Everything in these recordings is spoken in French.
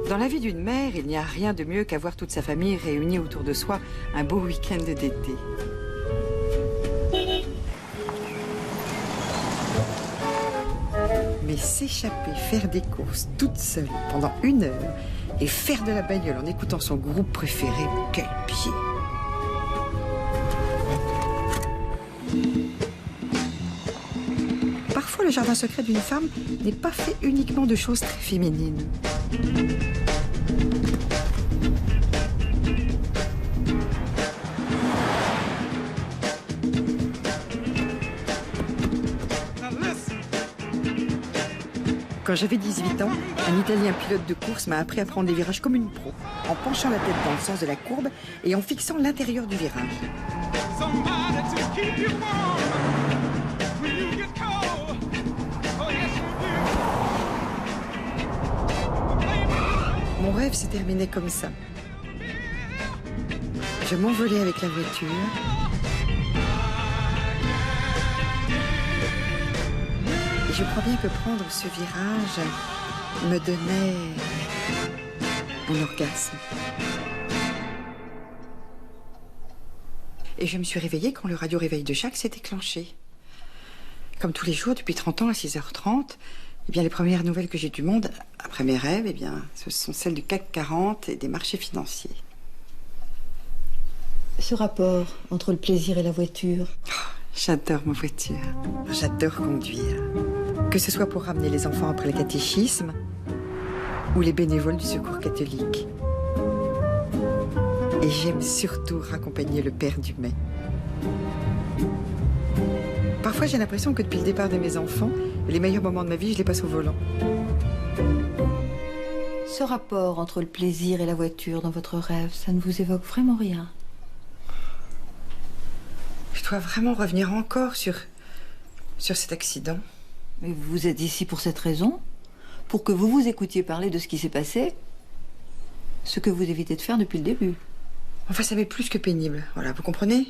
Dans la vie d'une mère, il n'y a rien de mieux qu'avoir toute sa famille réunie autour de soi un beau week-end d'été. Mais s'échapper, faire des courses toute seule pendant 1 heure et faire de la bagnole en écoutant son groupe préféré, quel pied! Parfois, le jardin secret d'une femme n'est pas fait uniquement de choses très féminines. Quand j'avais 18 ans, un Italien pilote de course m'a appris à prendre des virages comme une pro, en penchant la tête dans le sens de la courbe et en fixant l'intérieur du virage. Mon rêve se terminait comme ça. Je m'envolais avec la voiture. Et je crois bien que prendre ce virage me donnait un orgasme. Et je me suis réveillée quand le radio-réveil de Jacques s'est déclenché. Comme tous les jours, depuis 30 ans à 6h30, eh bien, les premières nouvelles que j'ai du monde, après mes rêves, eh bien, ce sont celles du CAC 40 et des marchés financiers. Ce rapport entre le plaisir et la voiture. Oh, j'adore ma voiture. J'adore conduire. Que ce soit pour ramener les enfants après le catéchisme ou les bénévoles du secours catholique. Et j'aime surtout raccompagner le père du Mai. Parfois, j'ai l'impression que depuis le départ de mes enfants, les meilleurs moments de ma vie, je les passe au volant. Ce rapport entre le plaisir et la voiture dans votre rêve, ça ne vous évoque vraiment rien? Je dois vraiment revenir encore sur cet accident. Mais vous êtes ici pour cette raison? Pour que vous vous écoutiez parler de ce qui s'est passé? Ce que vous évitez de faire depuis le début. Enfin, ça m'est plus que pénible. Voilà, vous comprenez?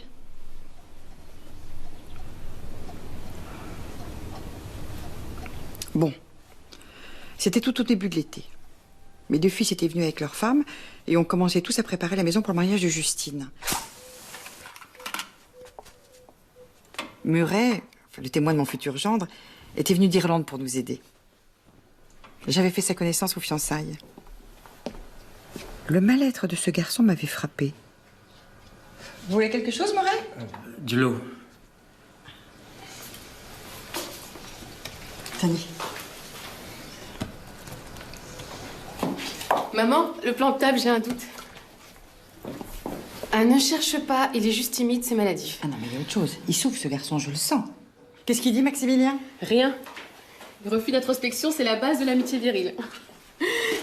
Bon. C'était tout au début de l'été. Mes 2 fils étaient venus avec leurs femmes et on commençait tous à préparer la maison pour le mariage de Justine. Muret, le témoin de mon futur gendre, était venu d'Irlande pour nous aider. J'avais fait sa connaissance aux fiançailles. Le mal-être de ce garçon m'avait frappée. Vous voulez quelque chose, Muret? De l'eau. Tenez. Maman, le plan de table, j'ai un doute. Ah, ne cherche pas, il est juste timide, c'est maladif. Ah non, mais il y a autre chose. Il souffre, ce garçon, je le sens. Qu'est-ce qu'il dit, Maximilien? Rien. Le refus d'introspection, c'est la base de l'amitié virile.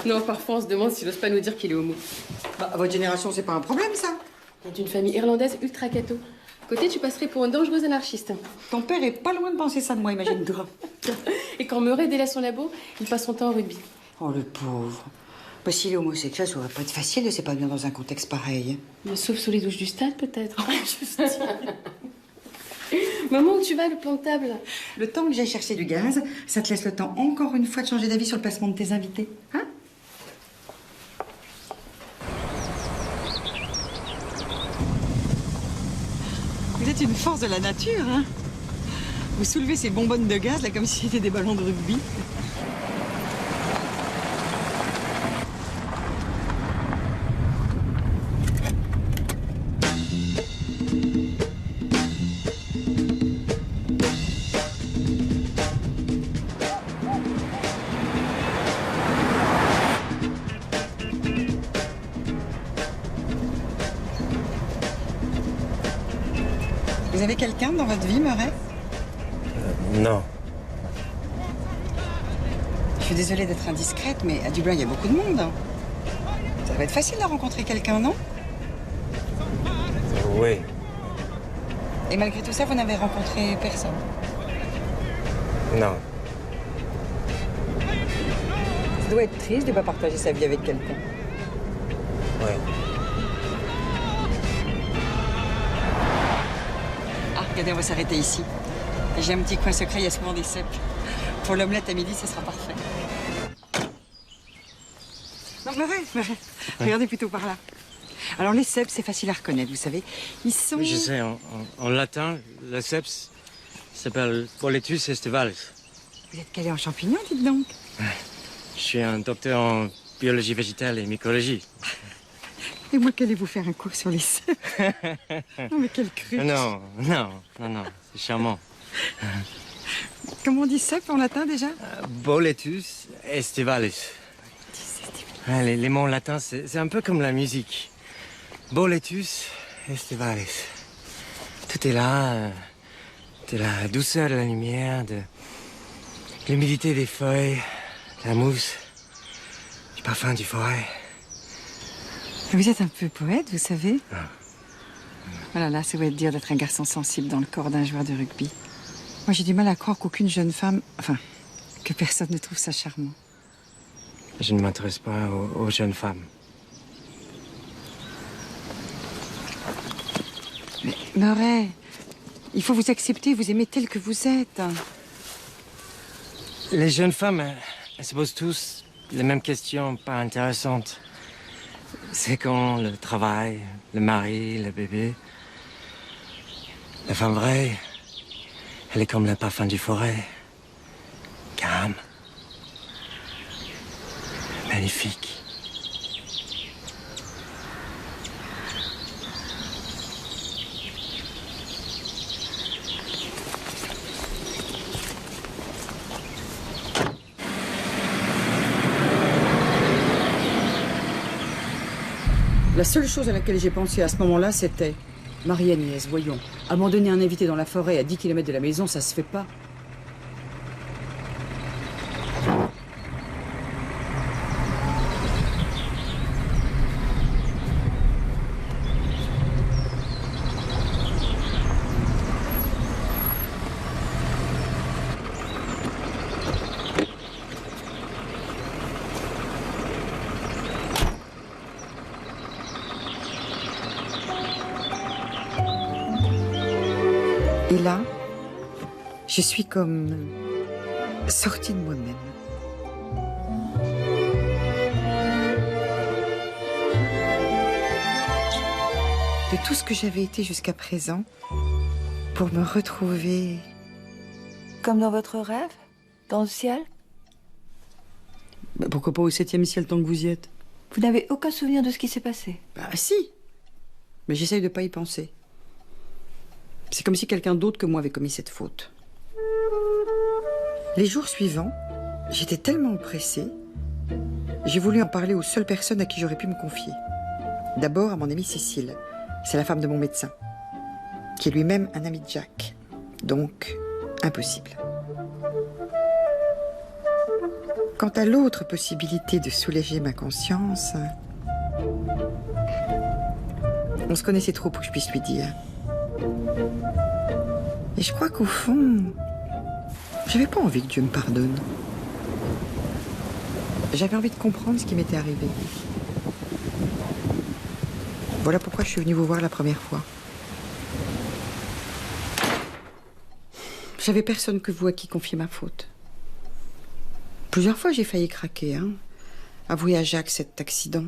Non, parfois on se demande s'il n'ose pas nous dire qu'il est homo. Bah, à votre génération, c'est pas un problème, ça. Il est d'une famille irlandaise ultra catho. Côté, tu passerais pour une dangereuse anarchiste. Ton père est pas loin de penser ça de moi, imagine-toi. Et quand Murray délaisse son labo, il passe son temps au rugby. Oh, le pauvre. Bah, s'il est homosexuel, ça aurait pas été facile de s'épanouir dans un contexte pareil. Mais sauf sous les douches du stade, peut-être. Maman, où tu vas, le plan de table? Le temps que j'aille chercher du gaz, ça te laisse le temps, encore une fois, de changer d'avis sur le placement de tes invités. Hein? Vous êtes une force de la nature, hein? Vous soulevez ces bonbonnes de gaz, là, comme si c'était des ballons de rugby. Vous avez quelqu'un dans votre vie, Muret? Non. Je suis désolée d'être indiscrète, mais à Dublin, il y a beaucoup de monde. Ça va être facile de rencontrer quelqu'un, non? Oui. Et malgré tout ça, vous n'avez rencontré personne? Non. Ça doit être triste de ne pas partager sa vie avec quelqu'un. Oui. Ah, regardez, on va s'arrêter ici. J'ai un petit coin secret, il y a souvent des cèpes. Pour l'omelette à midi, ce sera parfait. Non, parlerai. Regardez plutôt par là. Alors les cèpes, c'est facile à reconnaître, vous savez. Ils sont... Oui, je sais, en latin, le cèpes s'appelle Boletus estivalis. Vous êtes calé en champignons, dites donc. Je suis un docteur en biologie végétale et mycologie. Et moi, qu'allez-vous faire un cours sur les cèpes? Non, mais quelle cruche. Non, c'est charmant. Comment on dit cèpe en latin, déjà? Boletus estivalis. Ouais, les mots en latin, c'est un peu comme la musique. Boletus estivalis. Tout est là. De la douceur de la lumière, de l'humidité des feuilles, de la mousse, du parfum du forêt. Vous êtes un peu poète, vous savez. Ah. Voilà, là, ça veut dire d'être un garçon sensible dans le corps d'un joueur de rugby. Moi, j'ai du mal à croire qu'aucune jeune femme... Enfin, que personne ne trouve ça charmant. Je ne m'intéresse pas aux jeunes femmes. Mais, Murray, il faut vous accepter, vous aimer tel que vous êtes. Les jeunes femmes, elles se posent tous les mêmes questions pas intéressantes. C'est quand le travail, le mari, le bébé. La femme vraie, elle est comme le parfum du forêt. Calme. Magnifique. La seule chose à laquelle j'ai pensé à ce moment-là, c'était... Marie-Agnès, voyons. Abandonner un invité dans la forêt à 10 km de la maison, ça se fait pas. Et là, je suis comme sortie de moi-même. De tout ce que j'avais été jusqu'à présent, pour me retrouver... Comme dans votre rêve? Dans le ciel? Bah, pourquoi pas au 7e ciel tant que vous y êtes? Vous n'avez aucun souvenir de ce qui s'est passé? Bah si. Mais j'essaye de pas y penser. C'est comme si quelqu'un d'autre que moi avait commis cette faute. Les jours suivants, j'étais tellement oppressée, j'ai voulu en parler aux seules personnes à qui j'aurais pu me confier. D'abord à mon amie Cécile, c'est la femme de mon médecin, qui est lui-même un ami de Jacques. Donc, impossible. Quant à l'autre possibilité de soulager ma conscience, on se connaissait trop pour que je puisse lui dire. Et je crois qu'au fond, j'avais pas envie que Dieu me pardonne. J'avais envie de comprendre ce qui m'était arrivé. Voilà pourquoi je suis venue vous voir la première fois. J'avais personne que vous à qui confier ma faute. Plusieurs fois, j'ai failli craquer, hein. Avouer à Jacques cet accident.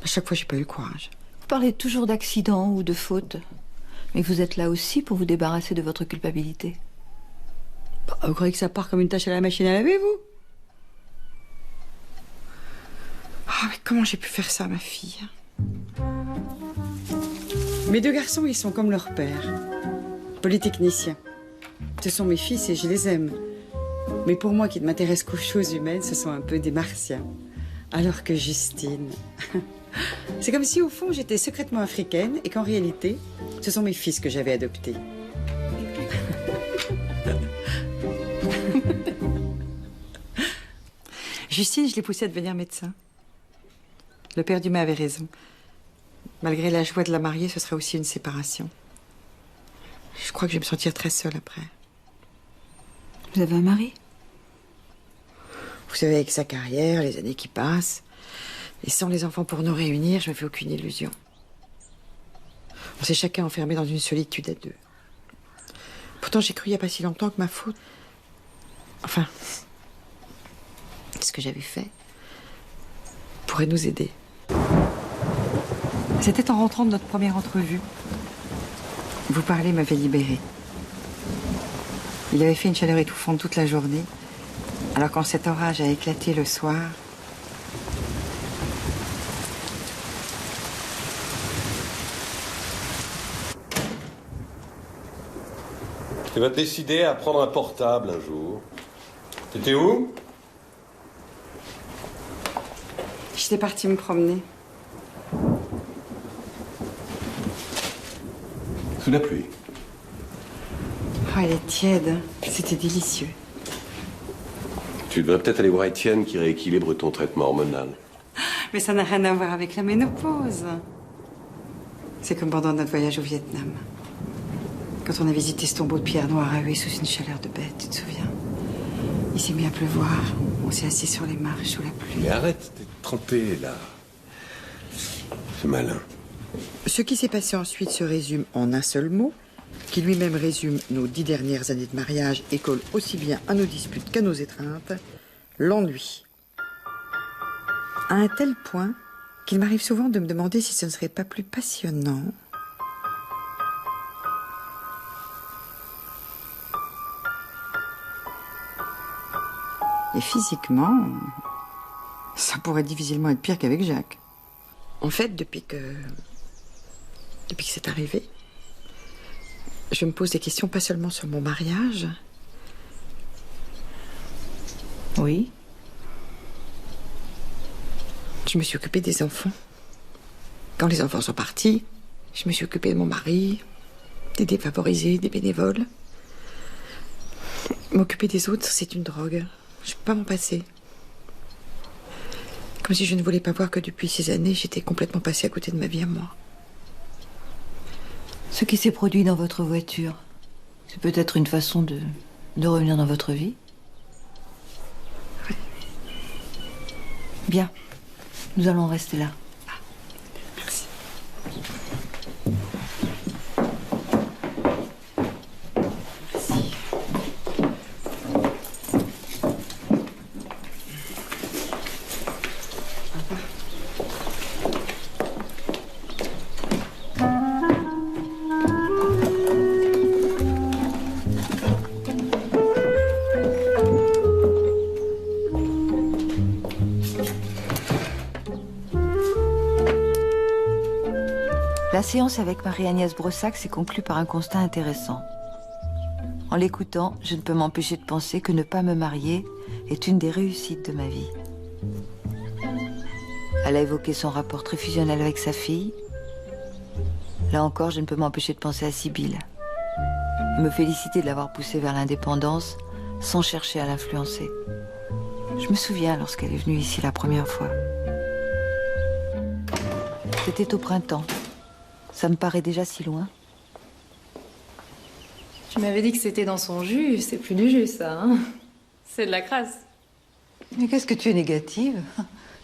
À chaque fois, j'ai pas eu le courage. Vous parlez toujours d'accident ou de faute. Mais vous êtes là aussi pour vous débarrasser de votre culpabilité. Bah, vous croyez que ça part comme une tâche à la machine à laver, vous? Ah, mais comment j'ai pu faire ça, ma fille? Mes deux garçons, ils sont comme leur père. Polytechniciens. Ce sont mes fils et je les aime. Mais pour moi, qui ne m'intéresse qu'aux choses humaines, ce sont un peu des martiens. Alors que Justine... C'est comme si, au fond, j'étais secrètement africaine et qu'en réalité, ce sont mes fils que j'avais adoptés. Justine, je l'ai poussée à devenir médecin. Le père d'Humay avait raison. Malgré la joie de la marier, ce serait aussi une séparation. Je crois que je vais me sentir très seule après. Vous avez un mari? Vous savez, avec sa carrière, les années qui passent, et sans les enfants pour nous réunir, je me fais aucune illusion. On s'est chacun enfermé dans une solitude à deux. Pourtant, j'ai cru il n'y a pas si longtemps que ma faute... Enfin, ce que j'avais fait, pourrait nous aider. C'était en rentrant de notre première entrevue. Vous parler m'avait libérée. Il avait fait une chaleur étouffante toute la journée, alors quand cet orage a éclaté le soir, tu vas te décider à prendre un portable un jour. T'étais où? j'étais partie me promener. Sous la pluie. Oh, elle est tiède. C'était délicieux. Tu devrais peut-être aller voir Étienne qui rééquilibre ton traitement hormonal. Mais ça n'a rien à voir avec la ménopause. C'est comme pendant notre voyage au Vietnam. Quand on a visité ce tombeau de pierre noire à huer sous une chaleur de bête, tu te souviens? Il s'est mis à pleuvoir. On s'est assis sur les marches sous la pluie. Mais arrête d'être trempé, là. C'est malin. Ce qui s'est passé ensuite se résume en un seul mot, qui lui-même résume nos 10 dernières années de mariage et colle aussi bien à nos disputes qu'à nos étreintes, l'ennui. À un tel point qu'il m'arrive souvent de me demander si ce ne serait pas plus passionnant et physiquement, ça pourrait difficilement être pire qu'avec Jacques. En fait, depuis que c'est arrivé, je me pose des questions pas seulement sur mon mariage. Oui. Je me suis occupée des enfants. Quand les enfants sont partis, je me suis occupée de mon mari, des défavorisés, des bénévoles. M'occuper des autres, c'est une drogue. Je peux pas m'en passer. Comme si je ne voulais pas voir que depuis ces années, j'étais complètement passée à côté de ma vie à moi. Ce qui s'est produit dans votre voiture, c'est peut-être une façon de revenir dans votre vie? Oui. Bien. Nous allons rester là. Merci. Merci. La séance avec Marie-Agnès Brossac s'est conclue par un constat intéressant. En l'écoutant, je ne peux m'empêcher de penser que ne pas me marier est une des réussites de ma vie. Elle a évoqué son rapport très fusionnel avec sa fille. Là encore, je ne peux m'empêcher de penser à Sibylle. Me féliciter de l'avoir poussée vers l'indépendance sans chercher à l'influencer. Je me souviens lorsqu'elle est venue ici la première fois. C'était au printemps. Ça me paraît déjà si loin. Tu m'avais dit que c'était dans son jus, c'est plus du jus ça, hein? C'est de la crasse. Mais qu'est-ce que tu es négative?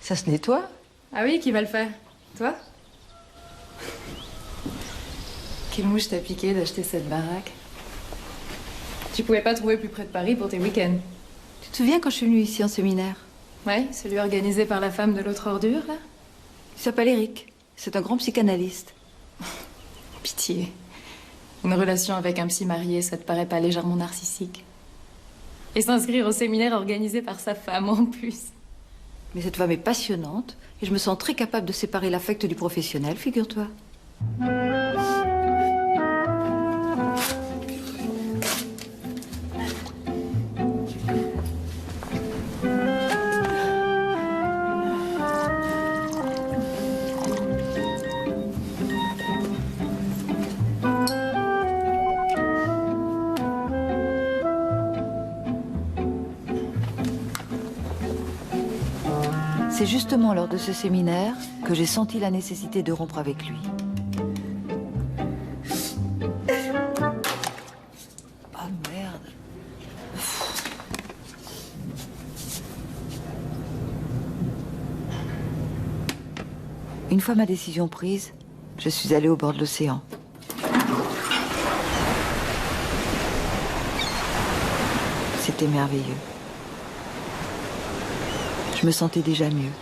Ça se nettoie. Ah oui, qui va le faire? Toi? Quelle mouche t'a piqué d'acheter cette baraque? Tu pouvais pas trouver plus près de Paris pour tes week-ends? Tu te souviens quand je suis venue ici en séminaire? Ouais, celui organisé par la femme de l'autre ordure, là? Il s'appelle Eric. C'est un grand psychanalyste. Pitié. Une relation avec un psy marié, ça te paraît pas légèrement narcissique? Et s'inscrire au séminaire organisé par sa femme en plus. Mais cette femme est passionnante et je me sens très capable de séparer l'affect du professionnel, figure-toi. C'est justement lors de ce séminaire que j'ai senti la nécessité de rompre avec lui. Oh merde. Une fois ma décision prise, je suis allée au bord de l'océan. C'était merveilleux. Je me sentais déjà mieux.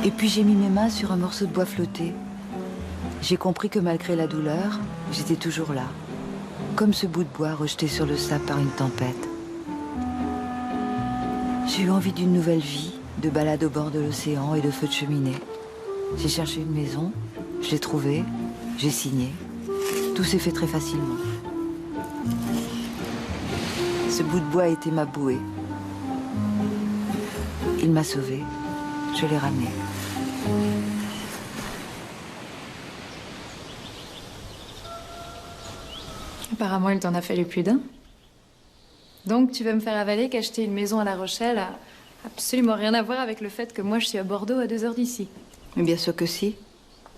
Et puis j'ai mis mes mains sur un morceau de bois flotté. J'ai compris que malgré la douleur, j'étais toujours là. Comme ce bout de bois rejeté sur le sable par une tempête. J'ai eu envie d'une nouvelle vie, de balade au bord de l'océan et de feu de cheminée. J'ai cherché une maison, je l'ai trouvée, j'ai signé. Tout s'est fait très facilement. Ce bout de bois était ma bouée. Il m'a sauvée, je l'ai ramené. Apparemment, il t'en a fallu plus d'un. Donc, tu veux me faire avaler qu'acheter une maison à La Rochelle a absolument rien à voir avec le fait que moi, je suis à Bordeaux à 2 heures d'ici. Mais bien sûr que si.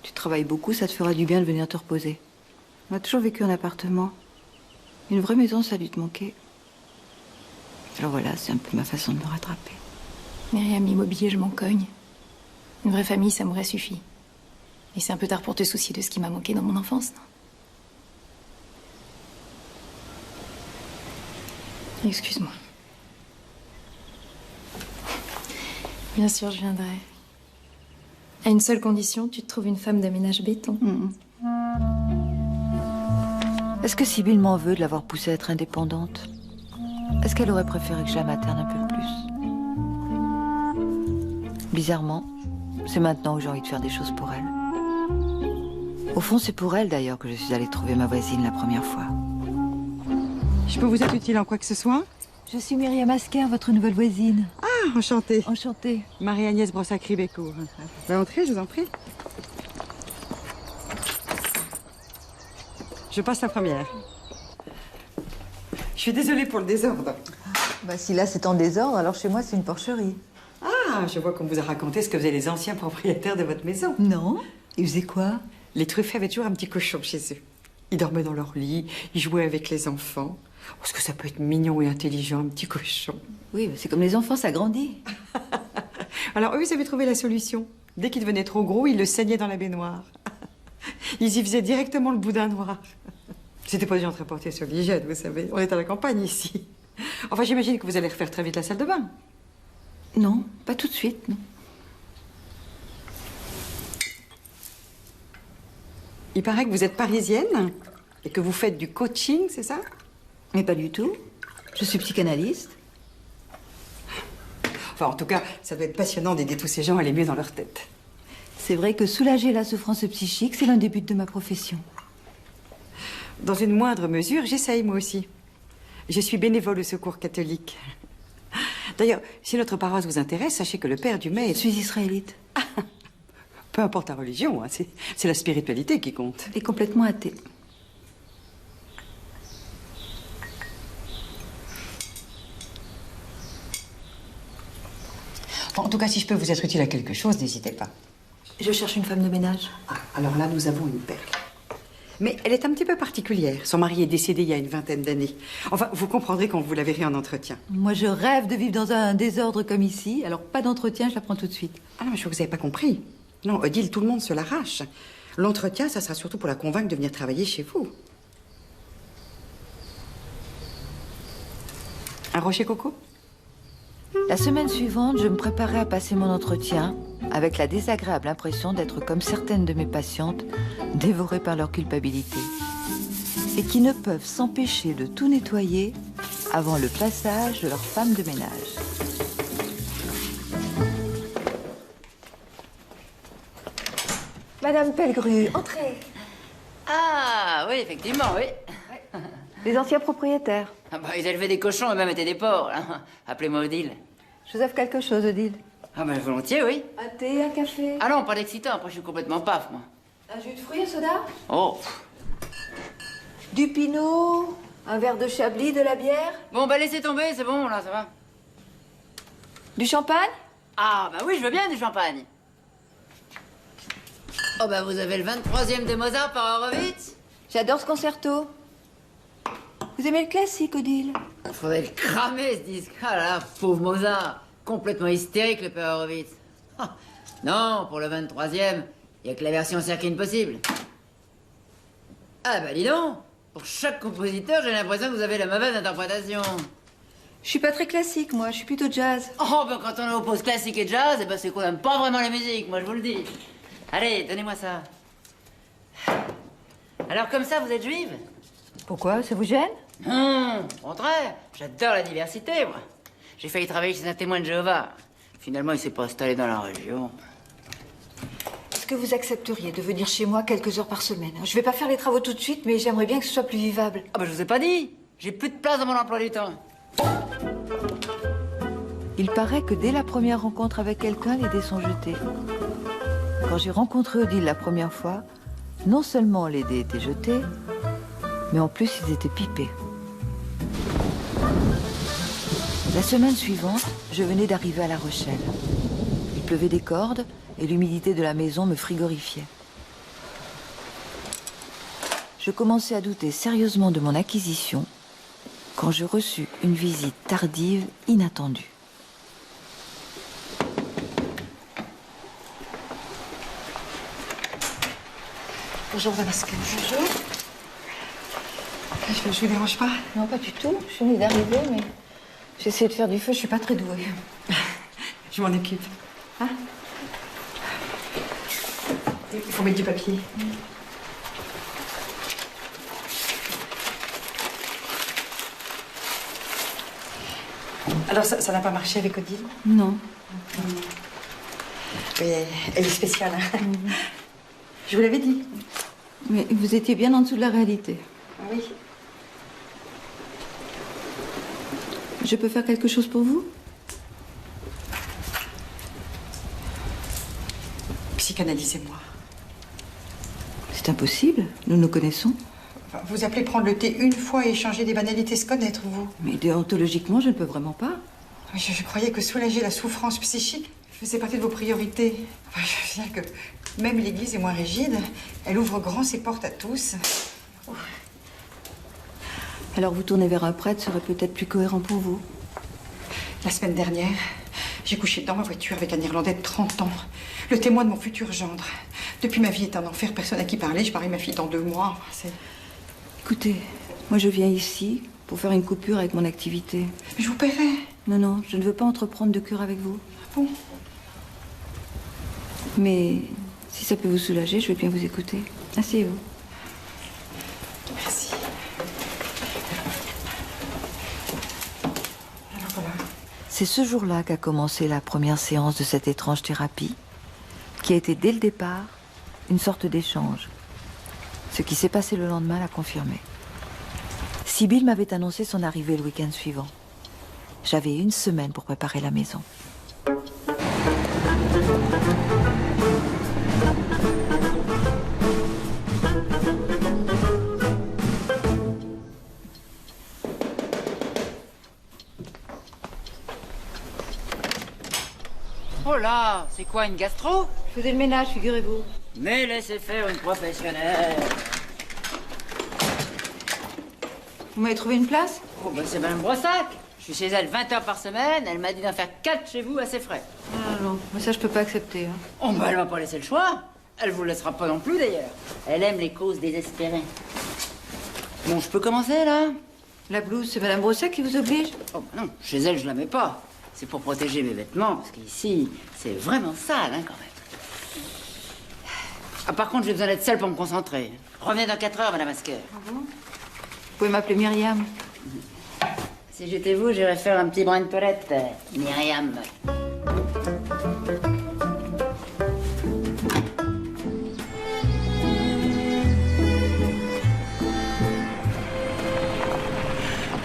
Tu travailles beaucoup, ça te fera du bien de venir te reposer. On a toujours vécu en appartement. Une vraie maison, ça a dû te manquer. Alors voilà, c'est un peu ma façon de me rattraper. Myriam, l'immobilier, je m'en cogne. Une vraie famille, ça m'aurait suffi. Et c'est un peu tard pour te soucier de ce qui m'a manqué dans mon enfance, non? Excuse-moi. Bien sûr, je viendrai. À une seule condition, tu te trouves une femme de ménage béton. Est-ce que Sibylle m'en veut de l'avoir poussée à être indépendante? Est-ce qu'elle aurait préféré que je la materne un peu plus? Bizarrement, c'est maintenant que j'ai envie de faire des choses pour elle. Au fond, c'est pour elle d'ailleurs que je suis allée trouver ma voisine la première fois. Je peux vous être utile en quoi que ce soit? Je suis Myriam Asquin, votre nouvelle voisine. Ah, enchantée. Enchantée. Marie-Agnès Brossacry-Bécourt. Vous pouvez entrer, je vous en prie. Je passe la première. Je suis désolée pour le désordre. Bah si là c'est en désordre, alors chez moi c'est une porcherie. Ah, je vois qu'on vous a raconté ce que faisaient les anciens propriétaires de votre maison. Non? Ils faisaient quoi? Les Truffet avaient toujours un petit cochon chez eux. Ils dormaient dans leur lit, ils jouaient avec les enfants. Parce que ça peut être mignon et intelligent, un petit cochon. Oui, mais c'est comme les enfants, ça grandit. Alors eux, ils avaient trouvé la solution. Dès qu'il devenait trop gros, ils le saignaient dans la baignoire. Ils y faisaient directement le boudin noir. C'était pas des gens très portés sur l'hygiène, vous savez. On est à la campagne ici. Enfin, j'imagine que vous allez refaire très vite la salle de bain. Non, pas tout de suite, non. Il paraît que vous êtes parisienne et que vous faites du coaching, c'est ça? Mais pas du tout. Je suis psychanalyste. Enfin, en tout cas, ça doit être passionnant d'aider tous ces gens à aller mieux dans leur tête. C'est vrai que soulager la souffrance psychique, c'est l'un des buts de ma profession. Dans une moindre mesure, j'essaye moi aussi. Je suis bénévole au Secours catholique. D'ailleurs, si notre paroisse vous intéresse, sachez que le père du mai Je est... suis israélite. Peu importe ta religion, hein, c'est la spiritualité qui compte. Et complètement athée. Enfin, en tout cas, si je peux vous être utile à quelque chose, n'hésitez pas. Je cherche une femme de ménage. Ah, alors là, nous avons une perle. Mais elle est un petit peu particulière. Son mari est décédé il y a une vingtaine d'années. Enfin, vous comprendrez quand vous la verrez en entretien. Moi, je rêve de vivre dans un désordre comme ici. Alors, pas d'entretien, je la prends tout de suite. Ah non, mais je crois que vous n'avez pas compris. Non, Odile, tout le monde se l'arrache. L'entretien, ça sera surtout pour la convaincre de venir travailler chez vous. Un rocher coco? La semaine suivante, je me préparais à passer mon entretien avec la désagréable impression d'être comme certaines de mes patientes, dévorées par leur culpabilité et qui ne peuvent s'empêcher de tout nettoyer avant le passage de leur femme de ménage. Madame Pellegru, entrez. Ah, oui, effectivement, oui. Les anciens propriétaires. Ah bah, ils élevaient des cochons et même étaient des porcs, là. Appelez-moi Odile. Je vous offre quelque chose, Odile. Ah bah, volontiers, oui. Un thé, un café. Ah non, pas d'excitant, après je suis complètement paf, moi. Un jus de fruits, un soda. Oh. Du pinot, un verre de chablis, de la bière. Bon, bah, laissez tomber, c'est bon, là, ça va. Du champagne. Ah, bah oui, je veux bien du champagne. Oh, bah, vous avez le 23e de Mozart par Horowitz. J'adore ce concerto. Vous aimez le classique, Odile? faudrait le cramer, ce disque. Ah là, pauvre Mozart. Complètement hystérique, le père Horowitz. Ah, non, pour le 23e, il n'y a que la version circuine possible. Ah bah dis donc, pour chaque compositeur, j'ai l'impression que vous avez la mauvaise interprétation. Je suis pas très classique, moi. Je suis plutôt jazz. Oh, bah quand on oppose classique et jazz, eh ben c'est qu'on n'aime pas vraiment la musique, moi je vous le dis. Allez, donnez-moi ça. Alors comme ça, vous êtes juive? Pourquoi? Ça vous gêne? Non, au contraire, j'adore la diversité, moi. J'ai failli travailler chez un témoin de Jéhovah. Finalement, il s'est pas installé dans la région. Est-ce que vous accepteriez de venir chez moi quelques heures par semaine? Je vais pas faire les travaux tout de suite, mais j'aimerais bien que ce soit plus vivable. Ah bah je vous ai pas dit. J'ai plus de place dans mon emploi du temps. Il paraît que dès la première rencontre avec quelqu'un, les dés sont jetés. Quand j'ai rencontré Odile la première fois, non seulement les dés étaient jetés, mais en plus ils étaient pipés. La semaine suivante, je venais d'arriver à La Rochelle. Il pleuvait des cordes et l'humidité de la maison me frigorifiait. Je commençais à douter sérieusement de mon acquisition quand je reçus une visite tardive inattendue. Bonjour, Damasque. Bonjour. Je vous dérange pas? Non, pas du tout. Je venais d'arriver, mais j'essaie de faire du feu, je suis pas très douée. Je m'en occupe. Hein? Il faut mettre du papier. Alors, ça n'a pas marché avec Odile? Non. Oui, elle est spéciale. Hein? Je vous l'avais dit. Mais vous étiez bien en dessous de la réalité. Oui. Je peux faire quelque chose pour vous? Psychanalysez-moi. C'est impossible, nous nous connaissons. Enfin, vous appelez prendre le thé une fois et échanger des banalités, se connaître, vous? Mais déontologiquement, je ne peux vraiment pas. Je croyais que soulager la souffrance psychique faisait partie de vos priorités. Enfin, je veux dire que même l'Église est moins rigide. Elle ouvre grand ses portes à tous. Alors vous tourner vers un prêtre serait peut-être plus cohérent pour vous. La semaine dernière, j'ai couché dans ma voiture avec un Irlandais de 30 ans, le témoin de mon futur gendre. Depuis, ma vie est un enfer, personne à qui parler. Je parie ma fille dans 2 mois. Écoutez, moi je viens ici pour faire une coupure avec mon activité. Mais je vous paierai. Non, non, je ne veux pas entreprendre de cure avec vous. Ah bon? Mais si ça peut vous soulager, je vais bien vous écouter. Asseyez-vous. Merci. Alors voilà. C'est ce jour-là qu'a commencé la première séance de cette étrange thérapie, qui a été dès le départ une sorte d'échange. Ce qui s'est passé le lendemain l'a confirmé. Sibylle m'avait annoncé son arrivée le week-end suivant. J'avais 1 semaine pour préparer la maison. Oh là, c'est quoi, une gastro? Je faisais le ménage, figurez-vous. Mais laissez faire une professionnelle. Vous m'avez trouvé une place? Oh bah c'est Madame Brossac. Je suis chez elle 20 heures par semaine, elle m'a dit d'en faire 4 chez vous à ses frais. Ah non, mais ça je peux pas accepter. Hein. Oh bah elle m'a pas laissé le choix. Elle vous laissera pas non plus d'ailleurs. Elle aime les causes désespérées. Bon, je peux commencer là? La blouse, c'est Madame Brosset qui vous oblige? Oh bah non, chez elle je la mets pas. C'est pour protéger mes vêtements, parce qu'ici, c'est vraiment sale hein, quand même. Ah par contre, j'ai besoin d'être seule pour me concentrer. Revenez dans 4 heures, Madame Asker. Ah bon? Vous pouvez m'appeler Myriam. Si j'étais vous, j'irais faire un petit brin de toilette, Myriam.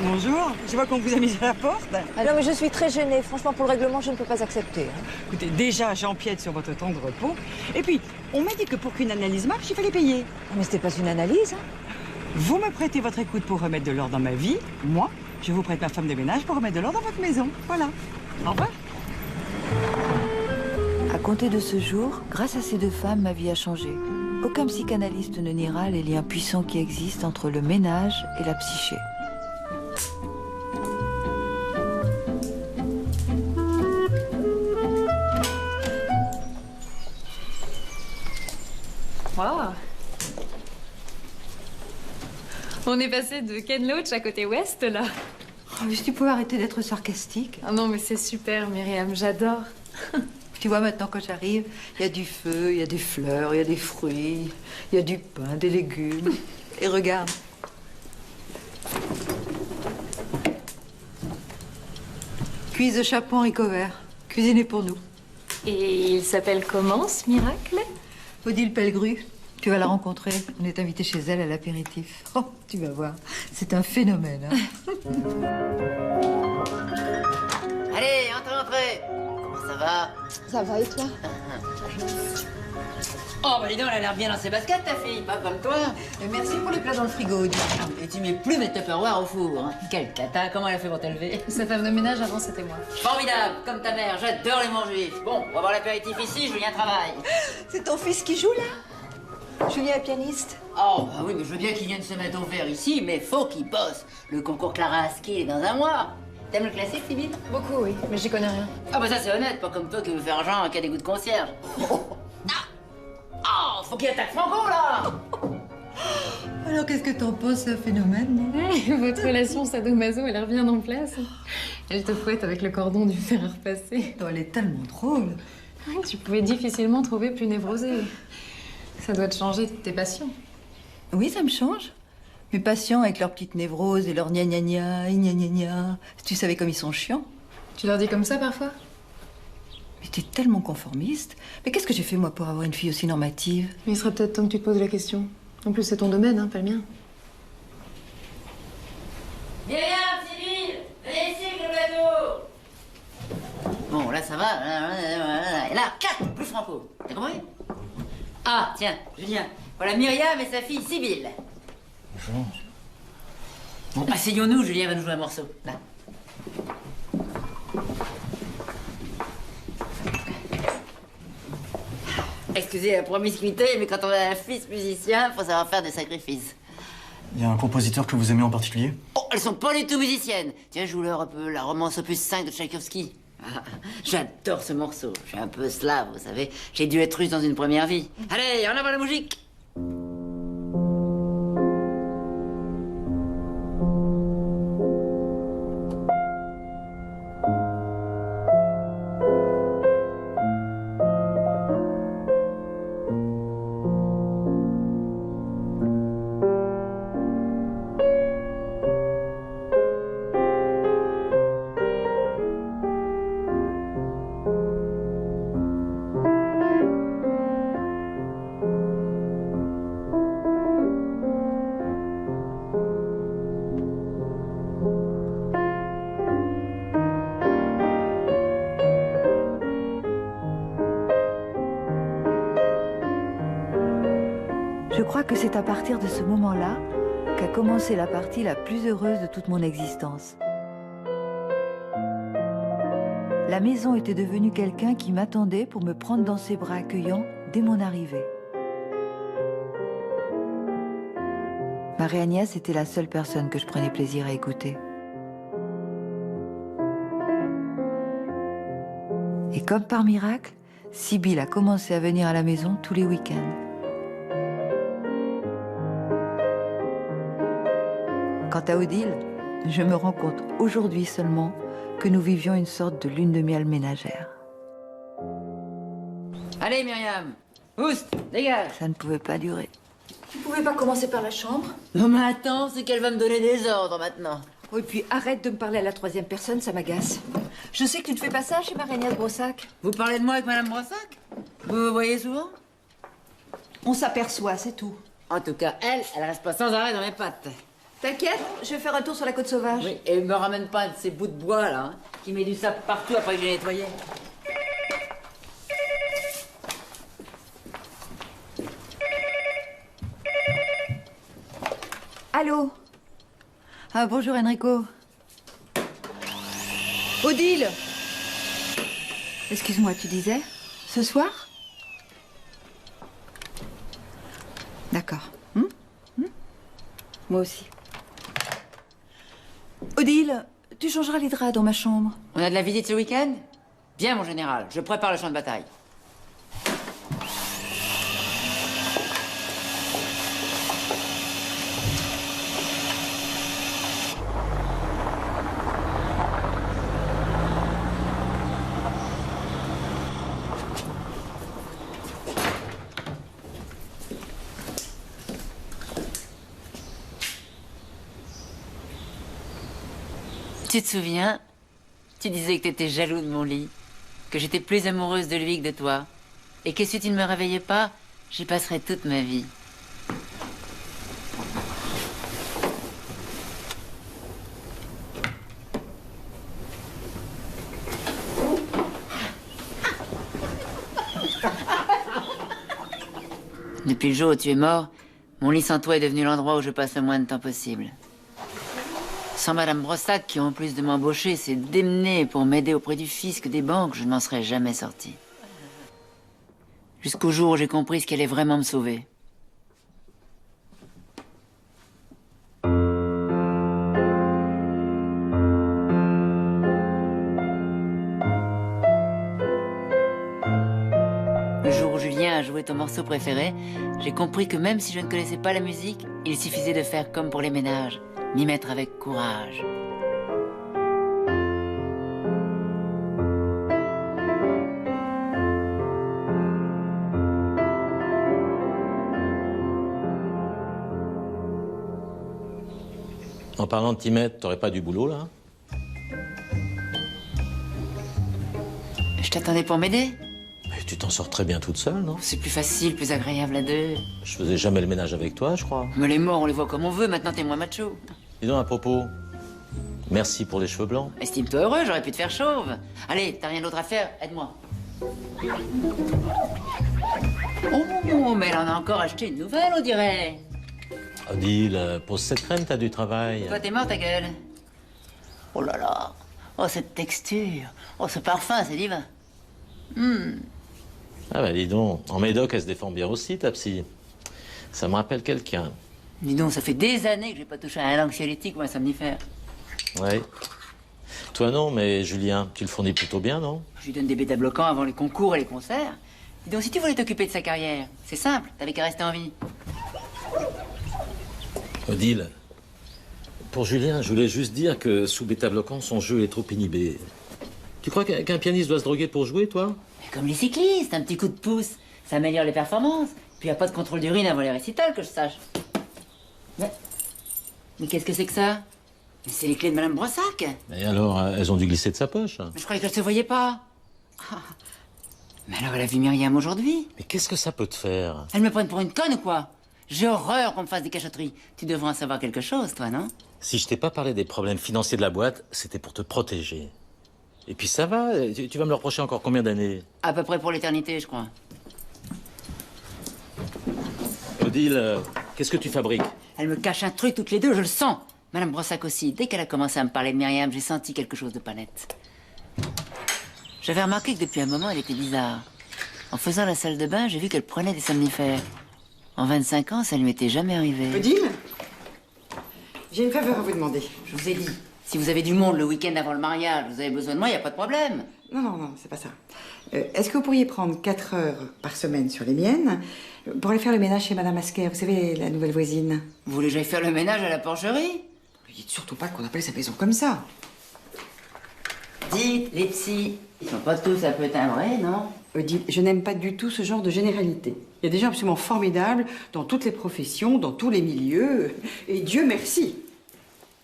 Bonjour, je vois qu'on vous a mis à la porte. Ah non, mais je suis très gênée. Franchement, pour le règlement, je ne peux pas accepter. Écoutez, déjà, j'empiète sur votre temps de repos. Et puis, on m'a dit que pour qu'une analyse marche, il fallait payer. Mais c'était pas une analyse. Vous me prêtez votre écoute pour remettre de l'ordre dans ma vie. Moi, je vous prête ma femme de ménage pour remettre de l'ordre dans votre maison. Voilà. Au revoir. À compter de ce jour, grâce à ces 2 femmes, ma vie a changé. Aucun psychanalyste ne niera les liens puissants qui existent entre le ménage et la psyché. Wow. On est passé de Ken Loach à côté ouest, là. Oh, mais si tu pouvais arrêter d'être sarcastique. Ah non, mais c'est super, Myriam, j'adore. Tu vois, maintenant, quand j'arrive, il y a du feu, il y a des fleurs, il y a des fruits, il y a du pain, des légumes. Et regarde. Cuisse de chapon haricots verts, cuisinée pour nous. Et il s'appelle comment, ce miracle? Odile Pellegru, tu vas la rencontrer. On est invité chez elle à l'apéritif. Oh, tu vas voir, c'est un phénomène. Hein. Allez, entrez. Comment ça va? Ça va et toi? Oh, bah dis donc, elle a l'air bien dans ses baskets, ta fille, pas comme toi. Et merci pour les plats dans le frigo, Odile. Et tu mets plus mes Tupperware au four. Hein. Quelle cata, comment elle a fait pour t'élever? Sa femme de ménage, avant, c'était moi. Formidable, comme ta mère, j'adore les monts juifs. Bon, on va voir l'apéritif ici, Julien travaille. C'est ton fils qui joue, là? Julien est pianiste. Oh, bah oui, mais je veux bien qu'il vienne se mettre au vert ici, mais faut qu'il bosse. Le concours Clara Askill est dans un mois. T'aimes le classique, Sybille? Beaucoup, oui, mais j'y connais rien. Ah bah ça c'est honnête, pas comme toi qui veut faire genre qui a des goûts de concierge. Oh, faut qu'il attaque Franco, là. Alors, qu'est-ce que t'en penses, c'est un phénomène? Votre relation sadomaso, elle revient en place. Elle te fouette avec le cordon du fer à repasser. Elle est tellement drôle. Tu pouvais difficilement trouver plus névrosé. Ça doit te changer de tes passions. Oui, ça me change. Mes patients avec leurs petites névroses et leurs gna-gna-gna, gna-gna-gna. Si tu savais comme ils sont chiants. Tu leur dis comme ça, parfois? Mais t'es tellement conformiste. Mais qu'est-ce que j'ai fait, moi, pour avoir une fille aussi normative? Mais il serait peut-être temps que tu te poses la question. En plus, c'est ton domaine, hein, pas le mien. Myriam, Sybille, venez ici avec le bateau. Bon, là ça va. Et là, 4, plus Franco. T'as compris? Ah, tiens, Julien. Voilà Myriam et sa fille Sybille. Bonjour. Bon, asseyons-nous, Julien va nous jouer un morceau. Là. Excusez la promiscuité, mais quand on a un fils musicien, faut savoir faire des sacrifices. Il y a un compositeur que vous aimez en particulier? Oh, elles sont pas du tout musiciennes. Tiens, joue-leur un peu la romance opus 5 de Tchaïkovski. Ah, j'adore ce morceau. Je suis un peu slave, vous savez. J'ai dû être russe dans une première vie. Allez, en avant la musique! Je crois que c'est à partir de ce moment-là qu'a commencé la partie la plus heureuse de toute mon existence. La maison était devenue quelqu'un qui m'attendait pour me prendre dans ses bras accueillants dès mon arrivée. Marie-Agnès était la seule personne que je prenais plaisir à écouter. Et comme par miracle, Sybille a commencé à venir à la maison tous les week-ends. Quant à Odile, je me rends compte aujourd'hui seulement que nous vivions une sorte de lune de miel ménagère. Allez, Myriam, oust, dégage. Ça ne pouvait pas durer. Tu pouvais pas commencer par la chambre? Non mais attends, c'est qu'elle va me donner des ordres maintenant. Oui, puis arrête de me parler à la troisième personne, ça m'agace. Je sais que tu ne fais pas ça chez Marie-Agnès Brossac. Vous parlez de moi avec Madame Brossac? Vous me voyez souvent? On s'aperçoit, c'est tout. En tout cas, elle reste pas sans arrêt dans mes pattes. T'inquiète, je vais faire un tour sur la côte sauvage. Oui, et me ramène pas de ces bouts de bois là, hein, qui met du sable partout après que j'ai nettoyé. Allô? Ah, bonjour Enrico. Odile! Excuse-moi, tu disais? Ce soir? D'accord. Moi aussi. Odile, tu changeras les draps dans ma chambre. On a de la visite ce week-end? Bien, mon général, je prépare le champ de bataille. Tu te souviens? Tu disais que t'étais jaloux de mon lit, que j'étais plus amoureuse de lui que de toi, et que si tu ne me réveillais pas, j'y passerais toute ma vie. Depuis le jour où tu es mort, mon lit sans toi est devenu l'endroit où je passe le moins de temps possible. Sans Madame Brossac, qui en plus de m'embaucher, s'est démenée pour m'aider auprès du fisc des banques, je ne m'en serais jamais sorti. Jusqu'au jour où j'ai compris ce qu'elle allait vraiment me sauver. Le jour où Julien a joué ton morceau préféré, j'ai compris que même si je ne connaissais pas la musique, il suffisait de faire comme pour les ménages, m'y mettre avec courage. En parlant de t'y mettre, t'aurais pas du boulot, là? Je t'attendais pour m'aider? Mais tu t'en sors très bien toute seule, non? C'est plus facile, plus agréable à deux. Je faisais jamais le ménage avec toi, je crois. Mais les morts, on les voit comme on veut, maintenant t'es moins macho. Dis donc, à propos, merci pour les cheveux blancs. Estime-toi heureux, j'aurais pu te faire chauve. Allez, t'as rien d'autre à faire, aide-moi. Oh, mais elle en a encore acheté une nouvelle, on dirait. Odile, pose cette crème, t'as du travail. Toi, t'es mort, ta gueule. Oh là là. Oh, cette texture. Oh, ce parfum, c'est divin. Ah bah dis donc, en Médoc, elle se défend bien aussi, ta psy. Ça me rappelle quelqu'un. Dis donc, ça fait des années que j'ai pas touché à un anxiolytique ou un somnifère. Ouais. Toi non, mais Julien, tu le fournis plutôt bien, non? Je lui donne des bêta-bloquants avant les concours et les concerts. Dis donc, si tu voulais t'occuper de sa carrière, c'est simple, t'avais qu'à rester en vie. Odile, pour Julien, je voulais juste dire que sous bêta-bloquant, son jeu est trop inhibé. Tu crois qu'un pianiste doit se droguer pour jouer, toi? Mais comme les cyclistes, un petit coup de pouce, ça améliore les performances. Puis y a pas de contrôle d'urine avant les récitals, que je sache. Mais qu'est-ce que c'est que ça? Mais c'est les clés de Madame Brossac. Et alors, elles ont dû glisser de sa poche. Mais je croyais qu'elle se voyait pas. Ah. Mais alors, elle a vu Myriam aujourd'hui. Mais qu'est-ce que ça peut te faire? Elle me prenne pour une conne ou quoi? J'ai horreur qu'on me fasse des cachotteries. Tu devrais en savoir quelque chose, toi, non? Si je t'ai pas parlé des problèmes financiers de la boîte, c'était pour te protéger. Et puis ça va, tu vas me le reprocher encore combien d'années? À peu près pour l'éternité, je crois. Odile, qu'est-ce que tu fabriques? Elle me cache un truc toutes les deux, je le sens. Madame Brossac aussi. Dès qu'elle a commencé à me parler de Myriam, j'ai senti quelque chose de pas net. J'avais remarqué que depuis un moment, elle était bizarre. En faisant la salle de bain, j'ai vu qu'elle prenait des somnifères. En 25 ans, ça ne lui était jamais arrivé. Odile, j'ai une faveur à vous demander. Je vous ai dit, si vous avez du monde le week-end avant le mariage, vous avez besoin de moi, il n'y a pas de problème. Non, c'est pas ça. Est-ce que vous pourriez prendre 4 heures par semaine sur les miennes pour aller faire le ménage chez Madame Asker, vous savez, la nouvelle voisine? Vous voulez que j'aille faire le ménage à la porcherie? Ne dites surtout pas qu'on appelle sa maison comme ça. Dites, les psys, ils sont pas tous un peu timbrés, non? Odile, je n'aime pas du tout ce genre de généralité. Il y a des gens absolument formidables dans toutes les professions, dans tous les milieux, et Dieu merci.